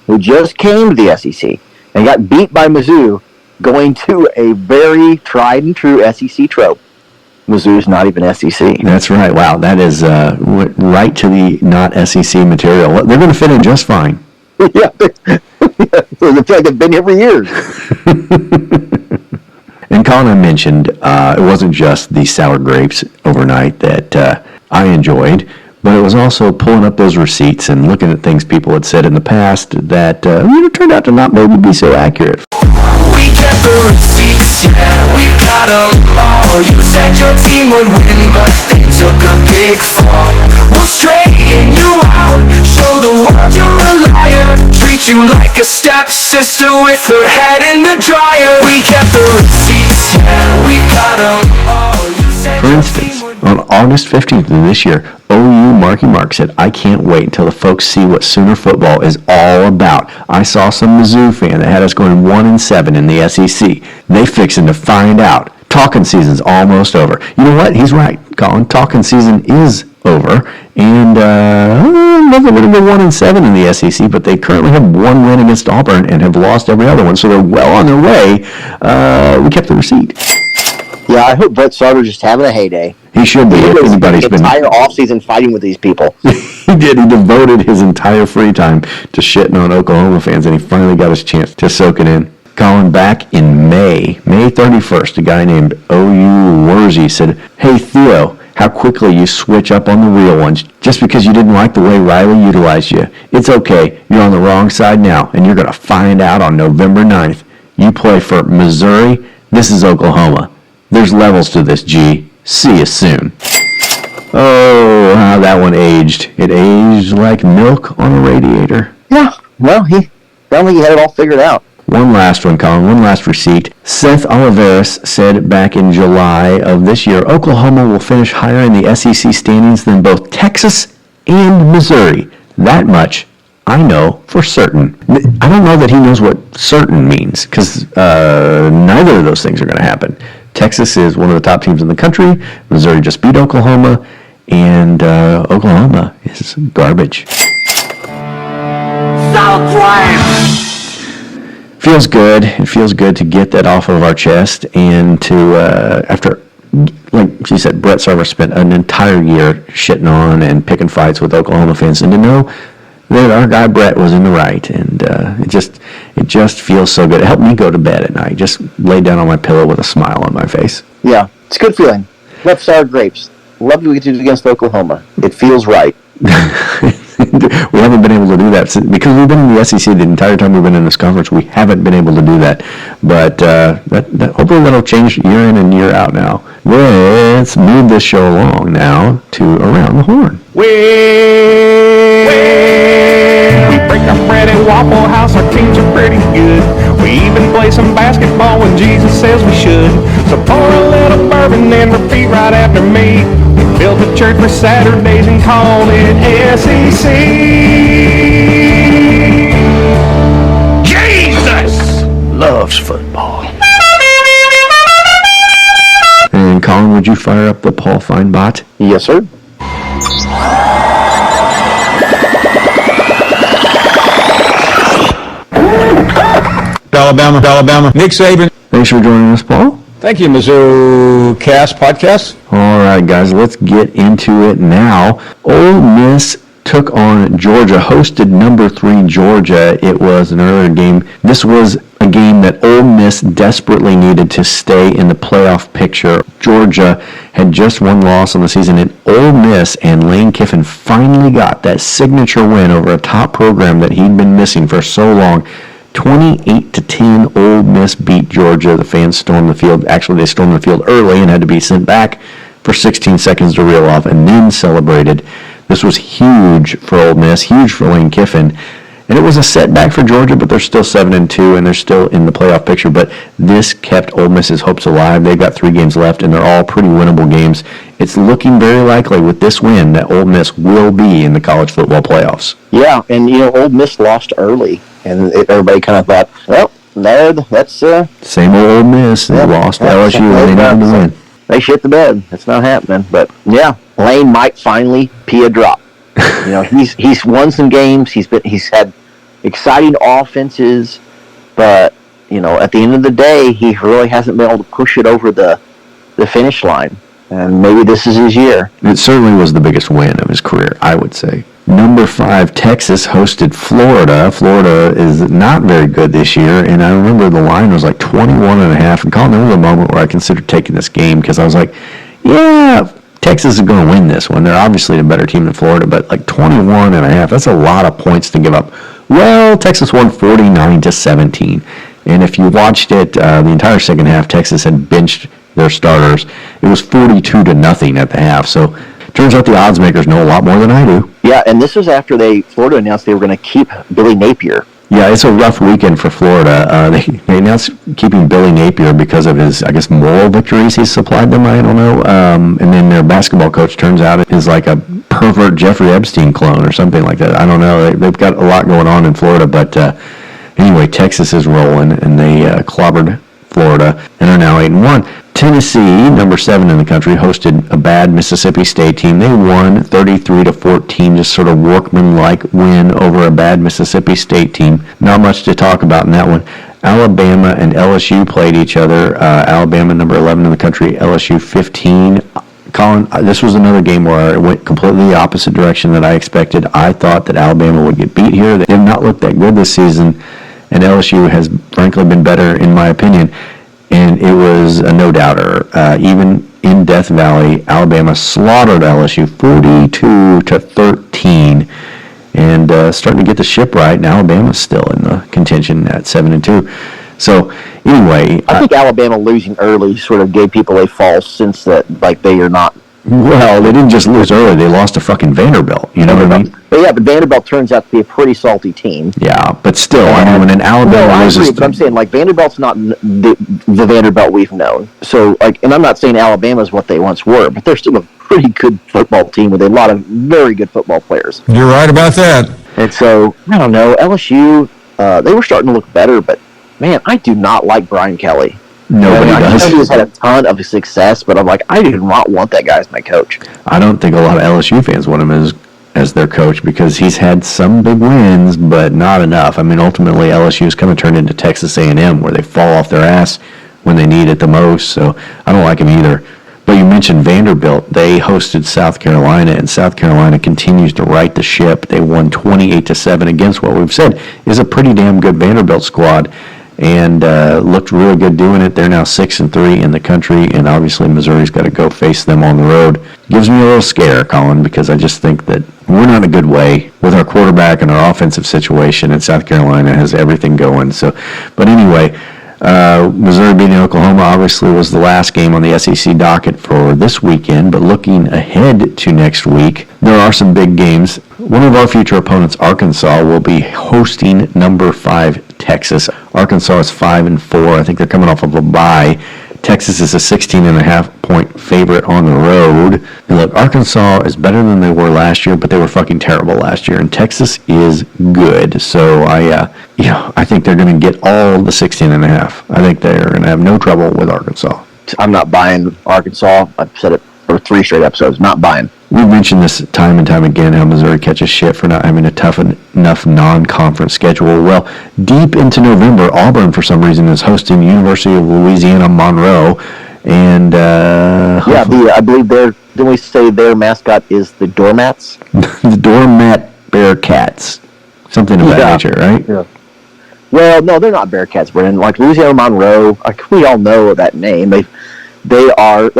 Speaker 3: who just came to the SEC and got beat by Mizzou, going to a very tried and true SEC trope. Mizzou's not even SEC.
Speaker 6: That's right. Wow, that is right to the not SEC material. They're going to fit in just fine.
Speaker 3: Yeah, they feel like they've been here for years.
Speaker 6: And Colin, I mentioned it wasn't just the sour grapes overnight that I enjoyed, but it was also pulling up those receipts and looking at things people had said in the past that turned out to not maybe be so accurate.
Speaker 17: We kept the receipts, yeah, we got them all. You said your team would win, but they took a big fall. We'll straighten you out, show the world you're a liar. Treat you like a stepsister with her head in the dryer. We kept the receipts, yeah, we got them all.
Speaker 6: For instance, on August 15th of this year, OU Marky Mark said, I can't wait until the folks see what Sooner football is all about. I saw some Mizzou fan that had us going 1-7 in the SEC. They fixing to find out. Talking season's almost over. You know what? He's right, Colin. Talking season is over. And know if they're going to go 1-7 in the SEC, but they currently have one win against Auburn and have lost every other one, so they're well on their way. We kept the receipt.
Speaker 3: Yeah, I hope Brett Sarver's just having a heyday.
Speaker 6: He should be. If anybody's been
Speaker 3: entire offseason fighting with these people.
Speaker 6: He did. He devoted his entire free time to shitting on Oklahoma fans, and he finally got his chance to soak it in. Colin, back in May 31st, a guy named O.U. Wurzy said, "Hey, Theo, how quickly you switch up on the real ones just because you didn't like the way Riley utilized you. It's okay. You're on the wrong side now, and you're going to find out on November 9th. You play for Missouri. This is Oklahoma. There's levels to this, G. See you soon." Oh, how that one aged. It aged like milk on a radiator.
Speaker 3: Yeah, well, he sounded like he had it all figured out.
Speaker 6: One last one, Colin. One last receipt. Seth Oliveris said back in July of this year, Oklahoma will finish higher in the SEC standings than both Texas and Missouri. That much I know for certain. I don't know that he knows what certain means, because neither of those things are going to happen. Texas is one of the top teams in the country. Missouri just beat Oklahoma, and Oklahoma is garbage.
Speaker 17: South Drive!
Speaker 6: Feels good. It feels good to get that off of our chest, and to after, like she said, Brett Sarver spent an entire year shitting on and picking fights with Oklahoma fans, and to know that our guy Brett was in the right, and it just feels so good. It helped me go to bed at night. Just lay down on my pillow with a smile on my face.
Speaker 3: Yeah, it's a good feeling. Left sour grapes. Love to get against Oklahoma. It feels right.
Speaker 6: We haven't been able to do that because we've been in the SEC the entire time we've been in this conference. We haven't been able to do that, but hopefully that'll change year in and year out now. Let's move this show along now to Around the Horn.
Speaker 5: We break our bread at Waffle House, our teams are pretty good. We even play some basketball when Jesus says we should. So pour a little bourbon and repeat right after me. We built a church for Saturdays and called it SEC. Jesus loves football.
Speaker 6: And Colin, would you fire up the Paul Fine bot?
Speaker 3: Yes, sir.
Speaker 6: Alabama. Nick Saban. Thanks for joining us, Paul.
Speaker 8: Thank you, Mizzou Cast Podcast.
Speaker 6: All right, guys, let's get into it now. Ole Miss took on Georgia, hosted number 3 Georgia. It was an earlier game. This was a game that Ole Miss desperately needed to stay in the playoff picture. Georgia had just one loss on the season, and Ole Miss and Lane Kiffin finally got that signature win over a top program that he'd been missing for so long. 28-10, Ole Miss beat Georgia. The fans stormed the field. Actually, they stormed the field early and had to be sent back for 16 seconds to reel off, and then celebrated. This was huge for Ole Miss, huge for Lane Kiffin. And it was a setback for Georgia, but they're still 7-2, and they're still in the playoff picture. But this kept Ole Miss's hopes alive. They've got 3 games left, and they're all pretty winnable games. It's looking very likely with this win that Ole Miss will be in the college football playoffs.
Speaker 3: Yeah, and Ole Miss lost early, and everybody kind of thought, well, that's
Speaker 6: same old Ole Miss. They lost to LSU, and they needed to win.
Speaker 3: They shit the bed. It's not happening. But yeah, Lane might finally pee a drop. He's won some games. He's had exciting offenses, but at the end of the day, he really hasn't been able to push it over the finish line. And maybe this is his year.
Speaker 6: It certainly was the biggest win of his career, I would say. Number 5, Texas hosted Florida. Florida is not very good this year, and I remember the line was like 21.5. And Colin, there was a moment where I considered taking this game because I was like, yeah, Texas is going to win this one. They're obviously a better team than Florida, but like 21.5, that's a lot of points to give up. Well, Texas won 49-17, and if you watched it, the entire second half, Texas had benched their starters. It was 42-0 at the half, so turns out the odds makers know a lot more than I do.
Speaker 3: Yeah, and this was after Florida announced they were going to keep Billy Napier.
Speaker 6: Yeah, it's a rough weekend for Florida. They announced keeping Billy Napier because of his, I guess, moral victories he's supplied them, I don't know. And then their basketball coach turns out is like a pervert Jeffrey Epstein clone or something like that. I don't know. They've got a lot going on in Florida, but anyway, Texas is rolling, and they clobbered Florida and are now 8-1. Tennessee, number 7 in the country, hosted a bad Mississippi State team. They won 33-14, just sort of workman-like win over a bad Mississippi State team. Not much to talk about in that one. Alabama and LSU played each other. Alabama, number 11 in the country, LSU 15. Colin, this was another game where it went completely the opposite direction that I expected. I thought that Alabama would get beat here. They have not looked that good this season, and LSU has frankly been better, in my opinion. And it was a no-doubter. Even in Death Valley, Alabama slaughtered LSU 42-13, and starting to get the ship right. And Alabama's still in the contention at 7-2. So anyway,
Speaker 3: I think Alabama losing early sort of gave people a false sense that like they are not.
Speaker 6: Well, they didn't just lose early; they lost to fucking Vanderbilt. You know what I mean?
Speaker 3: But yeah, but Vanderbilt turns out to be a pretty salty team.
Speaker 6: Yeah, but still, I mean, when an Alabama loses,
Speaker 3: but I'm saying like Vanderbilt's not the Vanderbilt we've known. So like, and I'm not saying Alabama's what they once were, but they're still a pretty good football team with a lot of very good football players.
Speaker 8: You're right about that.
Speaker 3: And so I don't know, LSU, they were starting to look better, but man, I do not like Brian Kelly.
Speaker 6: Nobody does.
Speaker 3: I know he's had a ton of success, but I'm like, I do not want that guy as my coach.
Speaker 6: I don't think a lot of LSU fans want him as their coach because he's had some big wins, but not enough. I mean, ultimately, LSU is kind of turned into Texas A&M, where they fall off their ass when they need it the most. So I don't like him either. But you mentioned Vanderbilt. They hosted South Carolina, and South Carolina continues to right the ship. They won 28-7 against what we've said is a pretty damn good Vanderbilt squad. And looked really good doing it. They're now 6-3 in the country, and obviously Missouri's got to go face them on the road. Gives me a little scare, Colin, because I just think that we're not in a good way with our quarterback and our offensive situation, and South Carolina has everything going. So, but anyway, Missouri beating Oklahoma obviously was the last game on the SEC docket for this weekend, but looking ahead to next week, there are some big games. One of our future opponents, Arkansas, will be hosting number 5 Texas. Arkansas is 5-4. I think they're coming off of a bye. Texas is a 16.5-point favorite on the road. And look, Arkansas is better than they were last year, but they were fucking terrible last year. And Texas is good. So I think they're going to get all the 16.5. I think they're going to have no trouble with Arkansas.
Speaker 3: I'm not buying Arkansas. I've said it for 3 straight episodes. Not buying.
Speaker 6: We've mentioned this time and time again, how Missouri catches shit for not having a tough enough non-conference schedule. Well, deep into November, Auburn, for some reason, is hosting University of Louisiana Monroe. And,
Speaker 3: I believe didn't we say their mascot is the Doormats?
Speaker 6: The Doormat Bearcats. Something of that nature, right?
Speaker 3: Yeah. Well, no, they're not Bearcats, Brennan. Like, Louisiana Monroe, like, we all know that name. They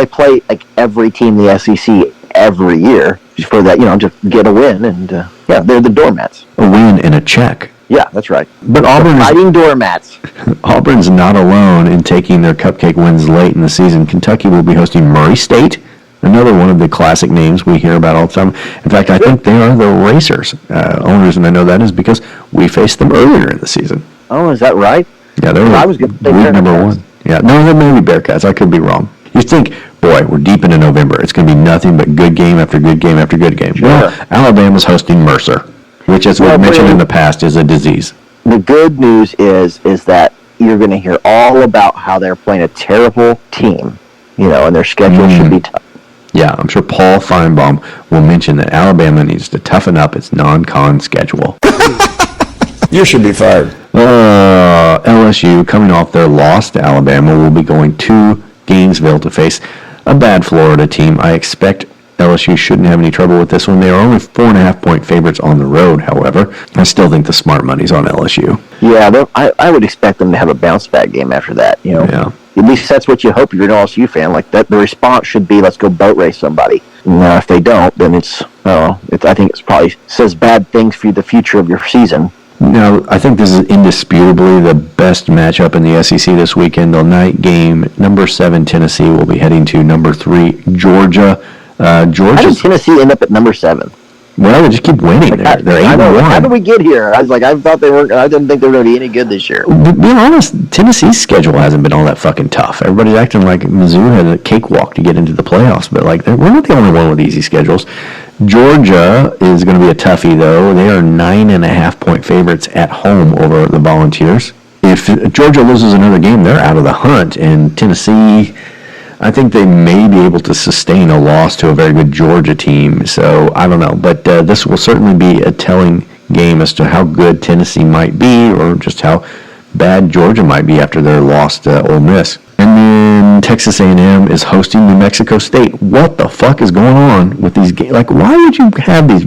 Speaker 3: play, like, every team in the SEC every year just for that, just get a win, and they're the Doormats.
Speaker 6: A win and a check.
Speaker 3: Yeah, that's right.
Speaker 6: But Auburn
Speaker 3: fighting doormats.
Speaker 6: Auburn's not alone in taking their cupcake wins late in the season. Kentucky will be hosting Murray State, another one of the classic names we hear about all the time. In fact, I think they are the Racers. Only reason I know that is because we faced them earlier in the season.
Speaker 3: Oh, is that right?
Speaker 6: Yeah, they were week number 1. Yeah, no, they may be Bearcats. I could be wrong. You think, boy, we're deep into November. It's going to be nothing but good game after good game after good game.
Speaker 3: Sure.
Speaker 6: Well, Alabama's hosting Mercer, which, as we've mentioned in the past, is a disease.
Speaker 3: The good news is that you're going to hear all about how they're playing a terrible team, and their schedule should be tough.
Speaker 6: Yeah, I'm sure Paul Feinbaum will mention that Alabama needs to toughen up its non-con schedule.
Speaker 8: You should be fired.
Speaker 6: LSU, coming off their loss to Alabama, will be going to Gainesville to face a bad Florida team. I expect LSU shouldn't have any trouble with this one. They are only 4.5-point favorites on the road, however. I still think the smart money's on LSU.
Speaker 3: Yeah, I would expect them to have a bounce-back game after that,
Speaker 6: Yeah.
Speaker 3: At least that's what you hope if you're an LSU fan. Like, that, the response should be, let's go boat race somebody. Now, if they don't, then I think it's probably says bad things for the future of your season.
Speaker 6: Now, I think this is indisputably the best matchup in the SEC this weekend. The night game, number 7 Tennessee will be heading to number 3 Georgia.
Speaker 3: How did Tennessee end up at number 7?
Speaker 6: Well, they just keep winning. They're 8-1.
Speaker 3: How did we get here? I was like, I thought they weren't. I didn't think they were going to be any good this year.
Speaker 6: To be honest, Tennessee's schedule hasn't been all that fucking tough. Everybody's acting like Mizzou had a cakewalk to get into the playoffs, but we're not the only one with easy schedules. Georgia is going to be a toughie, though. They are 9.5-point favorites at home over the Volunteers. If Georgia loses another game, they're out of the hunt, and Tennessee, I think they may be able to sustain a loss to a very good Georgia team. So I don't know, but this will certainly be a telling game as to how good Tennessee might be, or just how bad Georgia might be after their loss to Ole Miss. And then Texas A&M is hosting New Mexico State. What the fuck is going on with these games? Like, why would you have these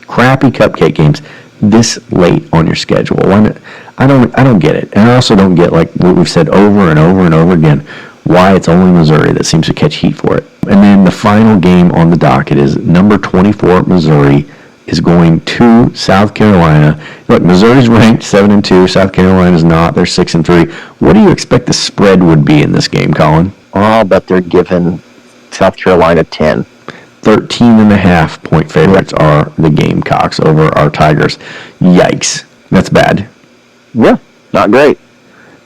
Speaker 6: crappy cupcake games this late on your schedule? Why not? I don't get it. And I also don't get, like what we've said over and over and over again, why it's only Missouri that seems to catch heat for it. And then the final game on the docket is number 24 Missouri is going to South Carolina. Look, Missouri's ranked 7-2. South Carolina's not. They're 6-3. What do you expect the spread would be in this game, Colin?
Speaker 3: I'll bet they're giving South Carolina 10.
Speaker 6: 13.5 point favorites are the Gamecocks over our Tigers. Yikes. That's bad.
Speaker 3: Yeah, not great.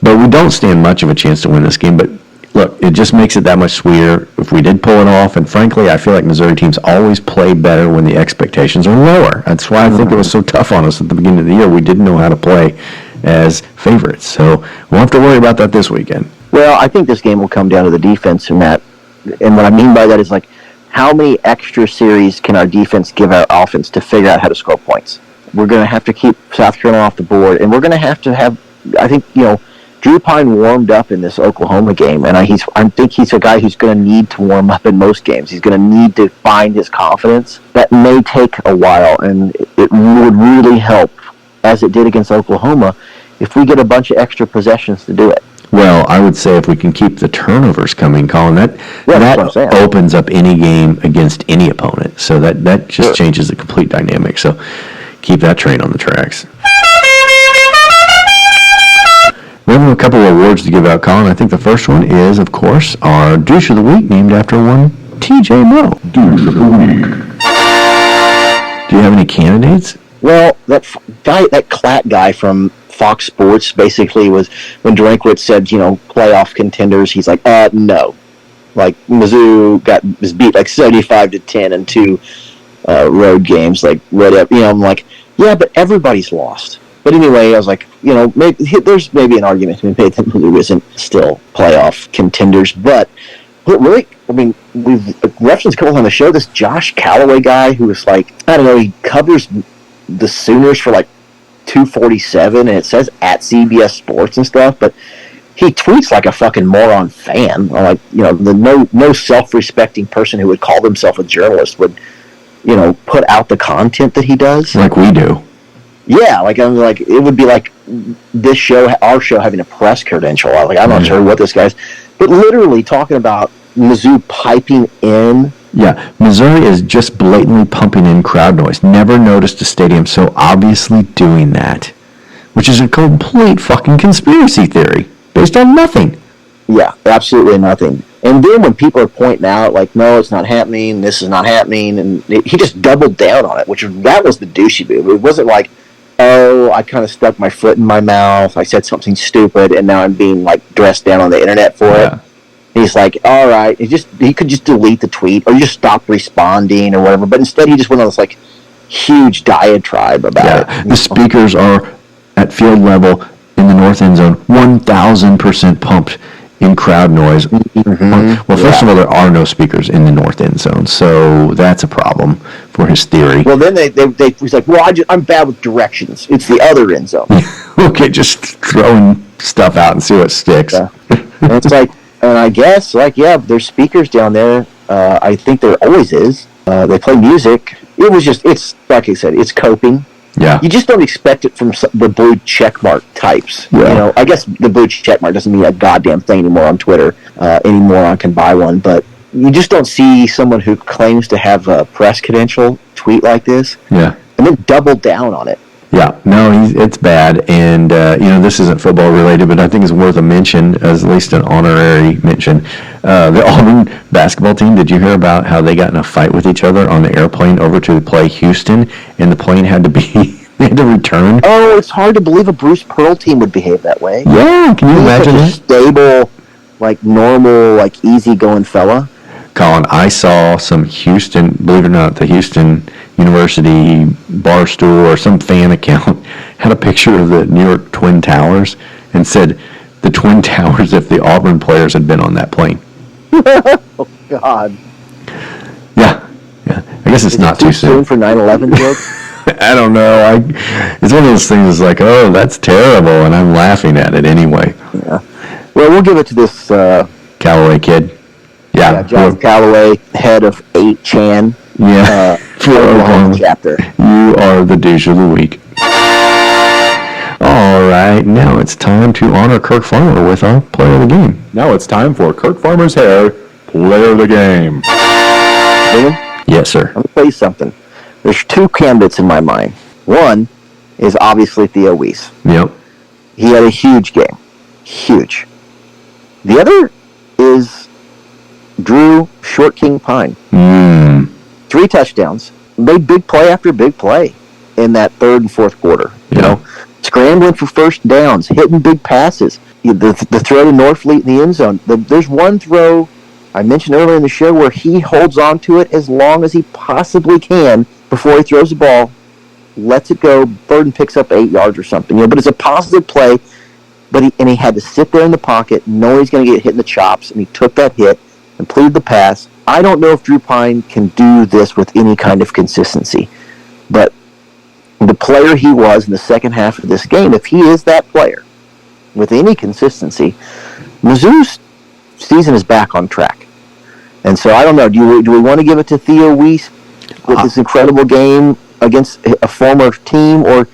Speaker 6: But we don't stand much of a chance to win this game. But look, it just makes it that much sweeter if we did pull it off. And frankly, I feel like Missouri teams always play better when the expectations are lower. That's why I think it was so tough on us at the beginning of the year. We didn't know how to play as favorites. So we'll have to worry about that this weekend.
Speaker 3: Well, I think this game will come down to the defense in that. And what I mean by that is, like, how many extra series can our defense give our offense to figure out how to score points? We're going to have to keep South Carolina off the board, and we're going to have, I think, Drew Pyne warmed up in this Oklahoma game, and I think he's a guy who's going to need to warm up in most games. He's going to need to find his confidence. That may take a while, and it would really help, as it did against Oklahoma, if we get a bunch of extra possessions to do it.
Speaker 6: Well, I would say if we can keep the turnovers coming, Colin, that opens up any game against any opponent. So that just changes the complete dynamic. So keep that train on the tracks. We have a couple of awards to give out, Colin. I think the first one is, of course, our Douche of the Week, named after one TJ Moe. Douche of the Week. Do you have any candidates?
Speaker 3: Well, that Klatt guy from Fox Sports basically was, when Drinkwitz said, playoff contenders, he's like, no. Like, Mizzou was beat like 75-10 in 2 road games, like, I'm like, yeah, but everybody's lost. But anyway, I was like, there's maybe an argument to be made that Mizzou isn't still playoff contenders, but really, I mean, we've referenced a couple on the show, this Josh Calloway guy who was like, I don't know, he covers the Sooners for like 247, and it says at CBS Sports and stuff, but he tweets like a fucking moron fan. Like, the no self-respecting person who would call himself a journalist would, put out the content that he does.
Speaker 6: Like we do.
Speaker 3: Yeah, it would be like this show, our show, having a press credential. Like, I'm not sure what this guy's, but literally talking about Mizzou piping in.
Speaker 6: Yeah, Missouri is just blatantly pumping in crowd noise. Never noticed a stadium so obviously doing that, which is a complete fucking conspiracy theory based on nothing.
Speaker 3: Yeah, absolutely nothing. And then when people are pointing out, like, no, it's not happening, this is not happening, and he just doubled down on it, that was the douchey move. It wasn't like, oh, I kind of stuck my foot in my mouth, I said something stupid, and now I'm being, like, dressed down on the internet for it. He's like, all right, he could just delete the tweet or just stop responding or whatever. But instead, he just went on this like huge diatribe about it.
Speaker 6: The speakers are at field level in the north end zone, 1,000% pumped in crowd noise. Mm-hmm. Well, first of all, there are no speakers in the north end zone, so that's a problem for his theory.
Speaker 3: Well, then he's like, well, I'm bad with directions. It's the other end zone.
Speaker 6: Okay, just throwing stuff out and see what sticks.
Speaker 3: Yeah. And it's like. And I guess, there's speakers down there. I think there always is. They play music. It's like I said, it's coping.
Speaker 6: Yeah.
Speaker 3: You just don't expect it from the blue checkmark types.
Speaker 6: Yeah.
Speaker 3: I guess the blue checkmark doesn't mean a goddamn thing anymore on Twitter. Any moron can buy one, but you just don't see someone who claims to have a press credential tweet like this.
Speaker 6: Yeah.
Speaker 3: And then double down on it.
Speaker 6: Yeah, no, it's bad, and this isn't football related, but I think it's worth a mention, as at least an honorary mention. The Auburn basketball team. Did you hear about how they got in a fight with each other on the airplane over to play Houston, and the plane had to return?
Speaker 3: Oh, it's hard to believe a Bruce Pearl team would behave that way.
Speaker 6: Yeah, can you imagine that?
Speaker 3: Stable, like normal, like easygoing fella.
Speaker 6: Colin, I saw some Houston, believe it or not, the Houston University Barstool or some fan account had a picture of the New York Twin Towers and said the Twin Towers if the Auburn players had been on that plane.
Speaker 3: Oh, God.
Speaker 6: Yeah. I guess it's not too soon
Speaker 3: for 9/11 jokes.
Speaker 6: I don't know. It's one of those things that's like, oh, that's terrible, and I'm laughing at it anyway.
Speaker 3: Yeah. Well, we'll give it to this
Speaker 6: Callaway kid. Yeah.
Speaker 3: John Callaway, head of 8chan.
Speaker 6: Yeah.
Speaker 3: For Oklahoma chapter.
Speaker 6: You are the douche of the week. All right, now it's time to honor Kirk Farmer with our player of the game.
Speaker 14: Now it's time for Kirk Farmer's hair, player of the game.
Speaker 6: Yes, sir.
Speaker 3: I'm going to tell you something. There's two candidates in my mind. One is obviously Theo Wease.
Speaker 6: Yep.
Speaker 3: He had a huge game. Huge. The other is Drew Short King Pyne. 3 touchdowns. Made big play after big play in that third and fourth quarter. You know, scrambling for first downs, hitting big passes. The throw to Norfleet in the end zone. There's one throw I mentioned earlier in the show where he holds on to it as long as he possibly can before he throws the ball, lets it go. Burden picks up 8 yards or something. But it's a positive play. But he had to sit there in the pocket, knowing he's going to get hit in the chops, and he took that hit and completed the pass. I don't know if Drew Pyne can do this with any kind of consistency, but the player he was in the second half of this game, if he is that player with any consistency, Mizzou's season is back on track. And so I don't know. Do we want to give it to Theo Wease with this incredible game against a former team, or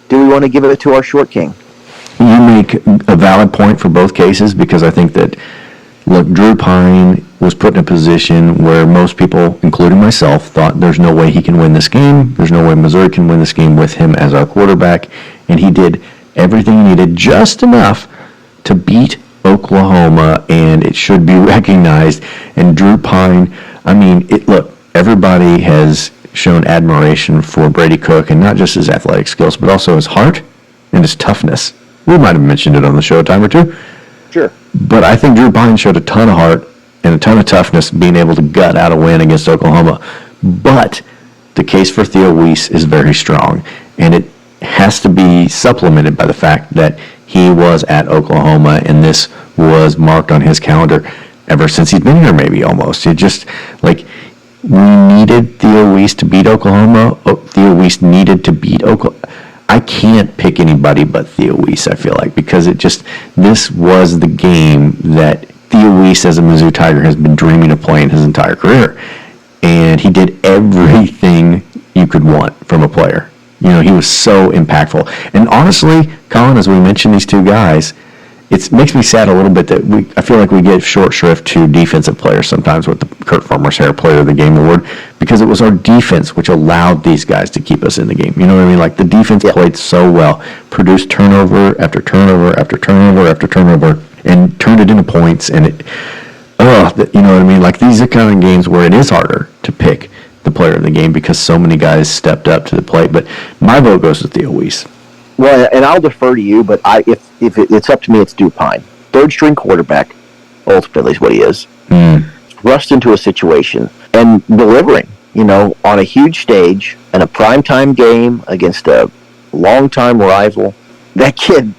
Speaker 3: do we want to give it to our short king?
Speaker 6: You make a valid point for both cases, because I think that, look, Drew Pyne was put in a position where most people, including myself, thought there's no way he can win this game. There's no way Missouri can win this game with him as our quarterback. And he did everything he needed, just enough to beat Oklahoma, and it should be recognized. And Drew Pyne, I mean, look, everybody has shown admiration for Brady Cook, and not just his athletic skills, but also his heart and his toughness. We might have mentioned it on the show a time or two.
Speaker 3: Sure.
Speaker 6: But I think Drew Pyne showed a ton of heart and a ton of toughness being able to gut out a win against Oklahoma. But the case for Theo Wease is very strong, and it has to be supplemented by the fact that he was at Oklahoma, and this was marked on his calendar ever since he's been here, maybe almost. It just, like, we needed Theo Wease to beat Oklahoma. Theo Wease needed to beat Oklahoma. I can't pick anybody but Theo Wease, I feel like, because this was the game that Theo Wease as a Mizzou Tiger has been dreaming of playing his entire career. And he did everything you could want from a player. You know, he was so impactful. And honestly, Colin, as we mentioned these two guys, it makes me sad a little bit that I feel like we give short shrift to defensive players sometimes with the Kirk Farmer's Hair Player of the Game award, because it was our defense which allowed these guys to keep us in the game. You know what I mean? Like, the defense played so well, produced turnover after turnover after turnover after turnover, and turned it into points. And you know what I mean? Like, these are kind of games where it is harder to pick the player of the game because so many guys stepped up to the plate. But my vote goes to Theo Wease.
Speaker 3: Well, and I'll defer to you, but if it's up to me, it's Drew Pyne. Third-string quarterback, ultimately, is what he is. Rushed into a situation and delivering, on a huge stage in a primetime game against a longtime rival. That kid,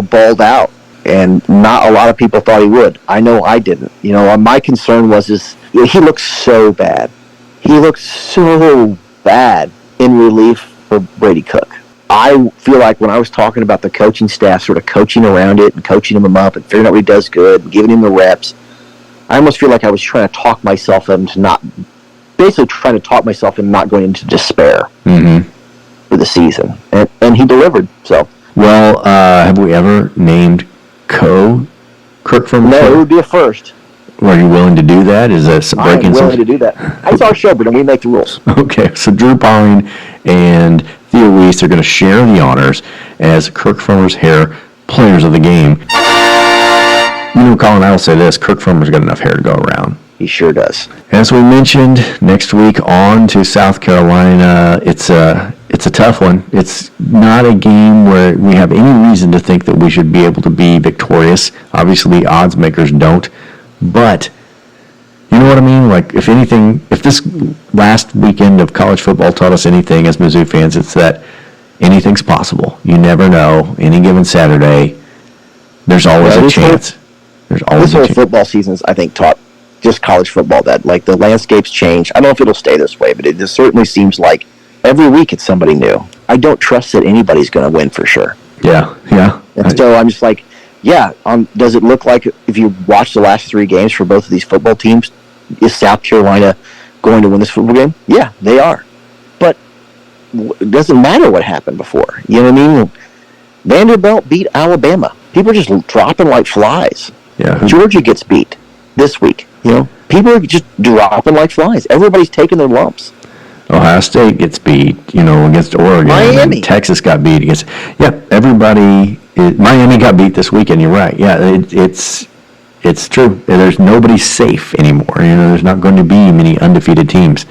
Speaker 3: balled out, and not a lot of people thought he would. I know I didn't. My concern was he looked so bad. He looked so bad in relief for Brady Cook. I feel like when I was talking about the coaching staff sort of coaching around it and coaching him up and figuring out what he does good and giving him the reps, I almost feel like I was trying to talk myself into not going into despair for the season. And he delivered. So,
Speaker 6: well, have we ever named Kirk from?
Speaker 3: No, it would be a first.
Speaker 6: Are you willing to do that? Is that breaking?
Speaker 3: I'm willing to do that. It's our show, but we make the rules.
Speaker 6: Okay, so Drew Pyne and Theo Wease are going to share the honors as Kirk Farmer's Hair Players of the Game. Colin, I will say this: Kirk Farmer's got enough hair to go around.
Speaker 3: He sure does.
Speaker 6: As we mentioned, next week on to South Carolina. It's a tough one. It's not a game where we have any reason to think that we should be able to be victorious. Obviously, odds makers don't. But, you know what I mean? Like, if this last weekend of college football taught us anything as Mizzou fans, it's that anything's possible. You never know. Any given Saturday, there's always a chance. There's always
Speaker 3: this whole football season, I think, taught just college football that like the landscape's changed. I don't know if it'll stay this way, but it just certainly seems like every week it's somebody new. I don't trust that anybody's going to win for sure.
Speaker 6: Yeah.
Speaker 3: And so I'm just like, does it look like if you watch the last 3 games for both of these football teams, is South Carolina going to win this football game? Yeah, they are. But it doesn't matter what happened before. You know what I mean? Vanderbilt beat Alabama. People are just dropping like flies.
Speaker 6: Yeah.
Speaker 3: Georgia gets beat this week. You know, people are just dropping like flies. Everybody's taking their lumps.
Speaker 6: Ohio State gets beat, against Oregon.
Speaker 3: Miami.
Speaker 6: And Texas got beat against. Yeah, everybody. Miami got beat this weekend. You're right. Yeah, it's true. There's nobody safe anymore. There's not going to be many undefeated teams.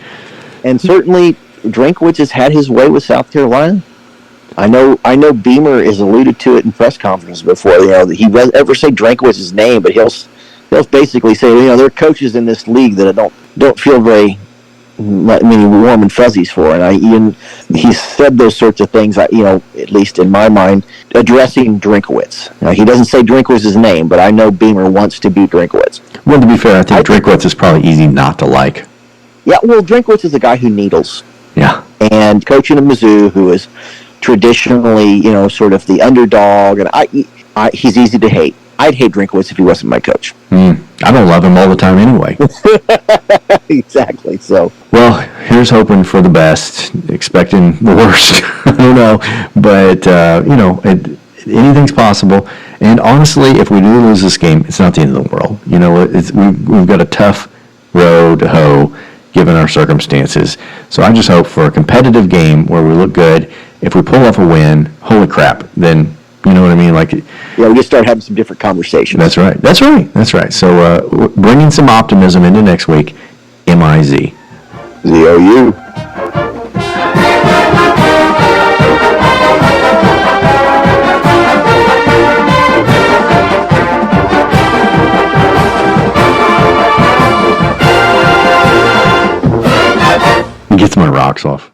Speaker 3: And certainly, Drinkwitz has had his way with South Carolina. I know Beamer has alluded to it in press conferences before. He doesn't ever say Drinkwitz's name, but he'll basically say, there are coaches in this league that I don't feel very many warm and fuzzies for. And he said those sorts of things. At least in my mind, addressing Drinkwitz. Now, he doesn't say Drinkwitz's name, but I know Beamer wants to beat Drinkwitz.
Speaker 6: Well, to be fair, I think Drinkwitz is probably easy not to like.
Speaker 3: Yeah, well, Drinkwitz is a guy who needles.
Speaker 6: Yeah.
Speaker 3: And coaching at Mizzou, who is traditionally, sort of the underdog, and he's easy to hate. I'd hate Drinkwitz if he wasn't my coach.
Speaker 6: I don't love him all the time anyway.
Speaker 3: Exactly. So.
Speaker 6: Well, here's hoping for the best, expecting the worst. I don't know, but anything's possible. And honestly, if we do lose this game, it's not the end of the world. We've got a tough road to hoe, given our circumstances. So I just hope for a competitive game where we look good. If we pull off a win, holy crap, then, you know what I mean?
Speaker 3: We just start having some different conversations.
Speaker 6: That's right. So bringing some optimism into next week, MIZ.
Speaker 3: ZOU.
Speaker 6: Gets my rocks off.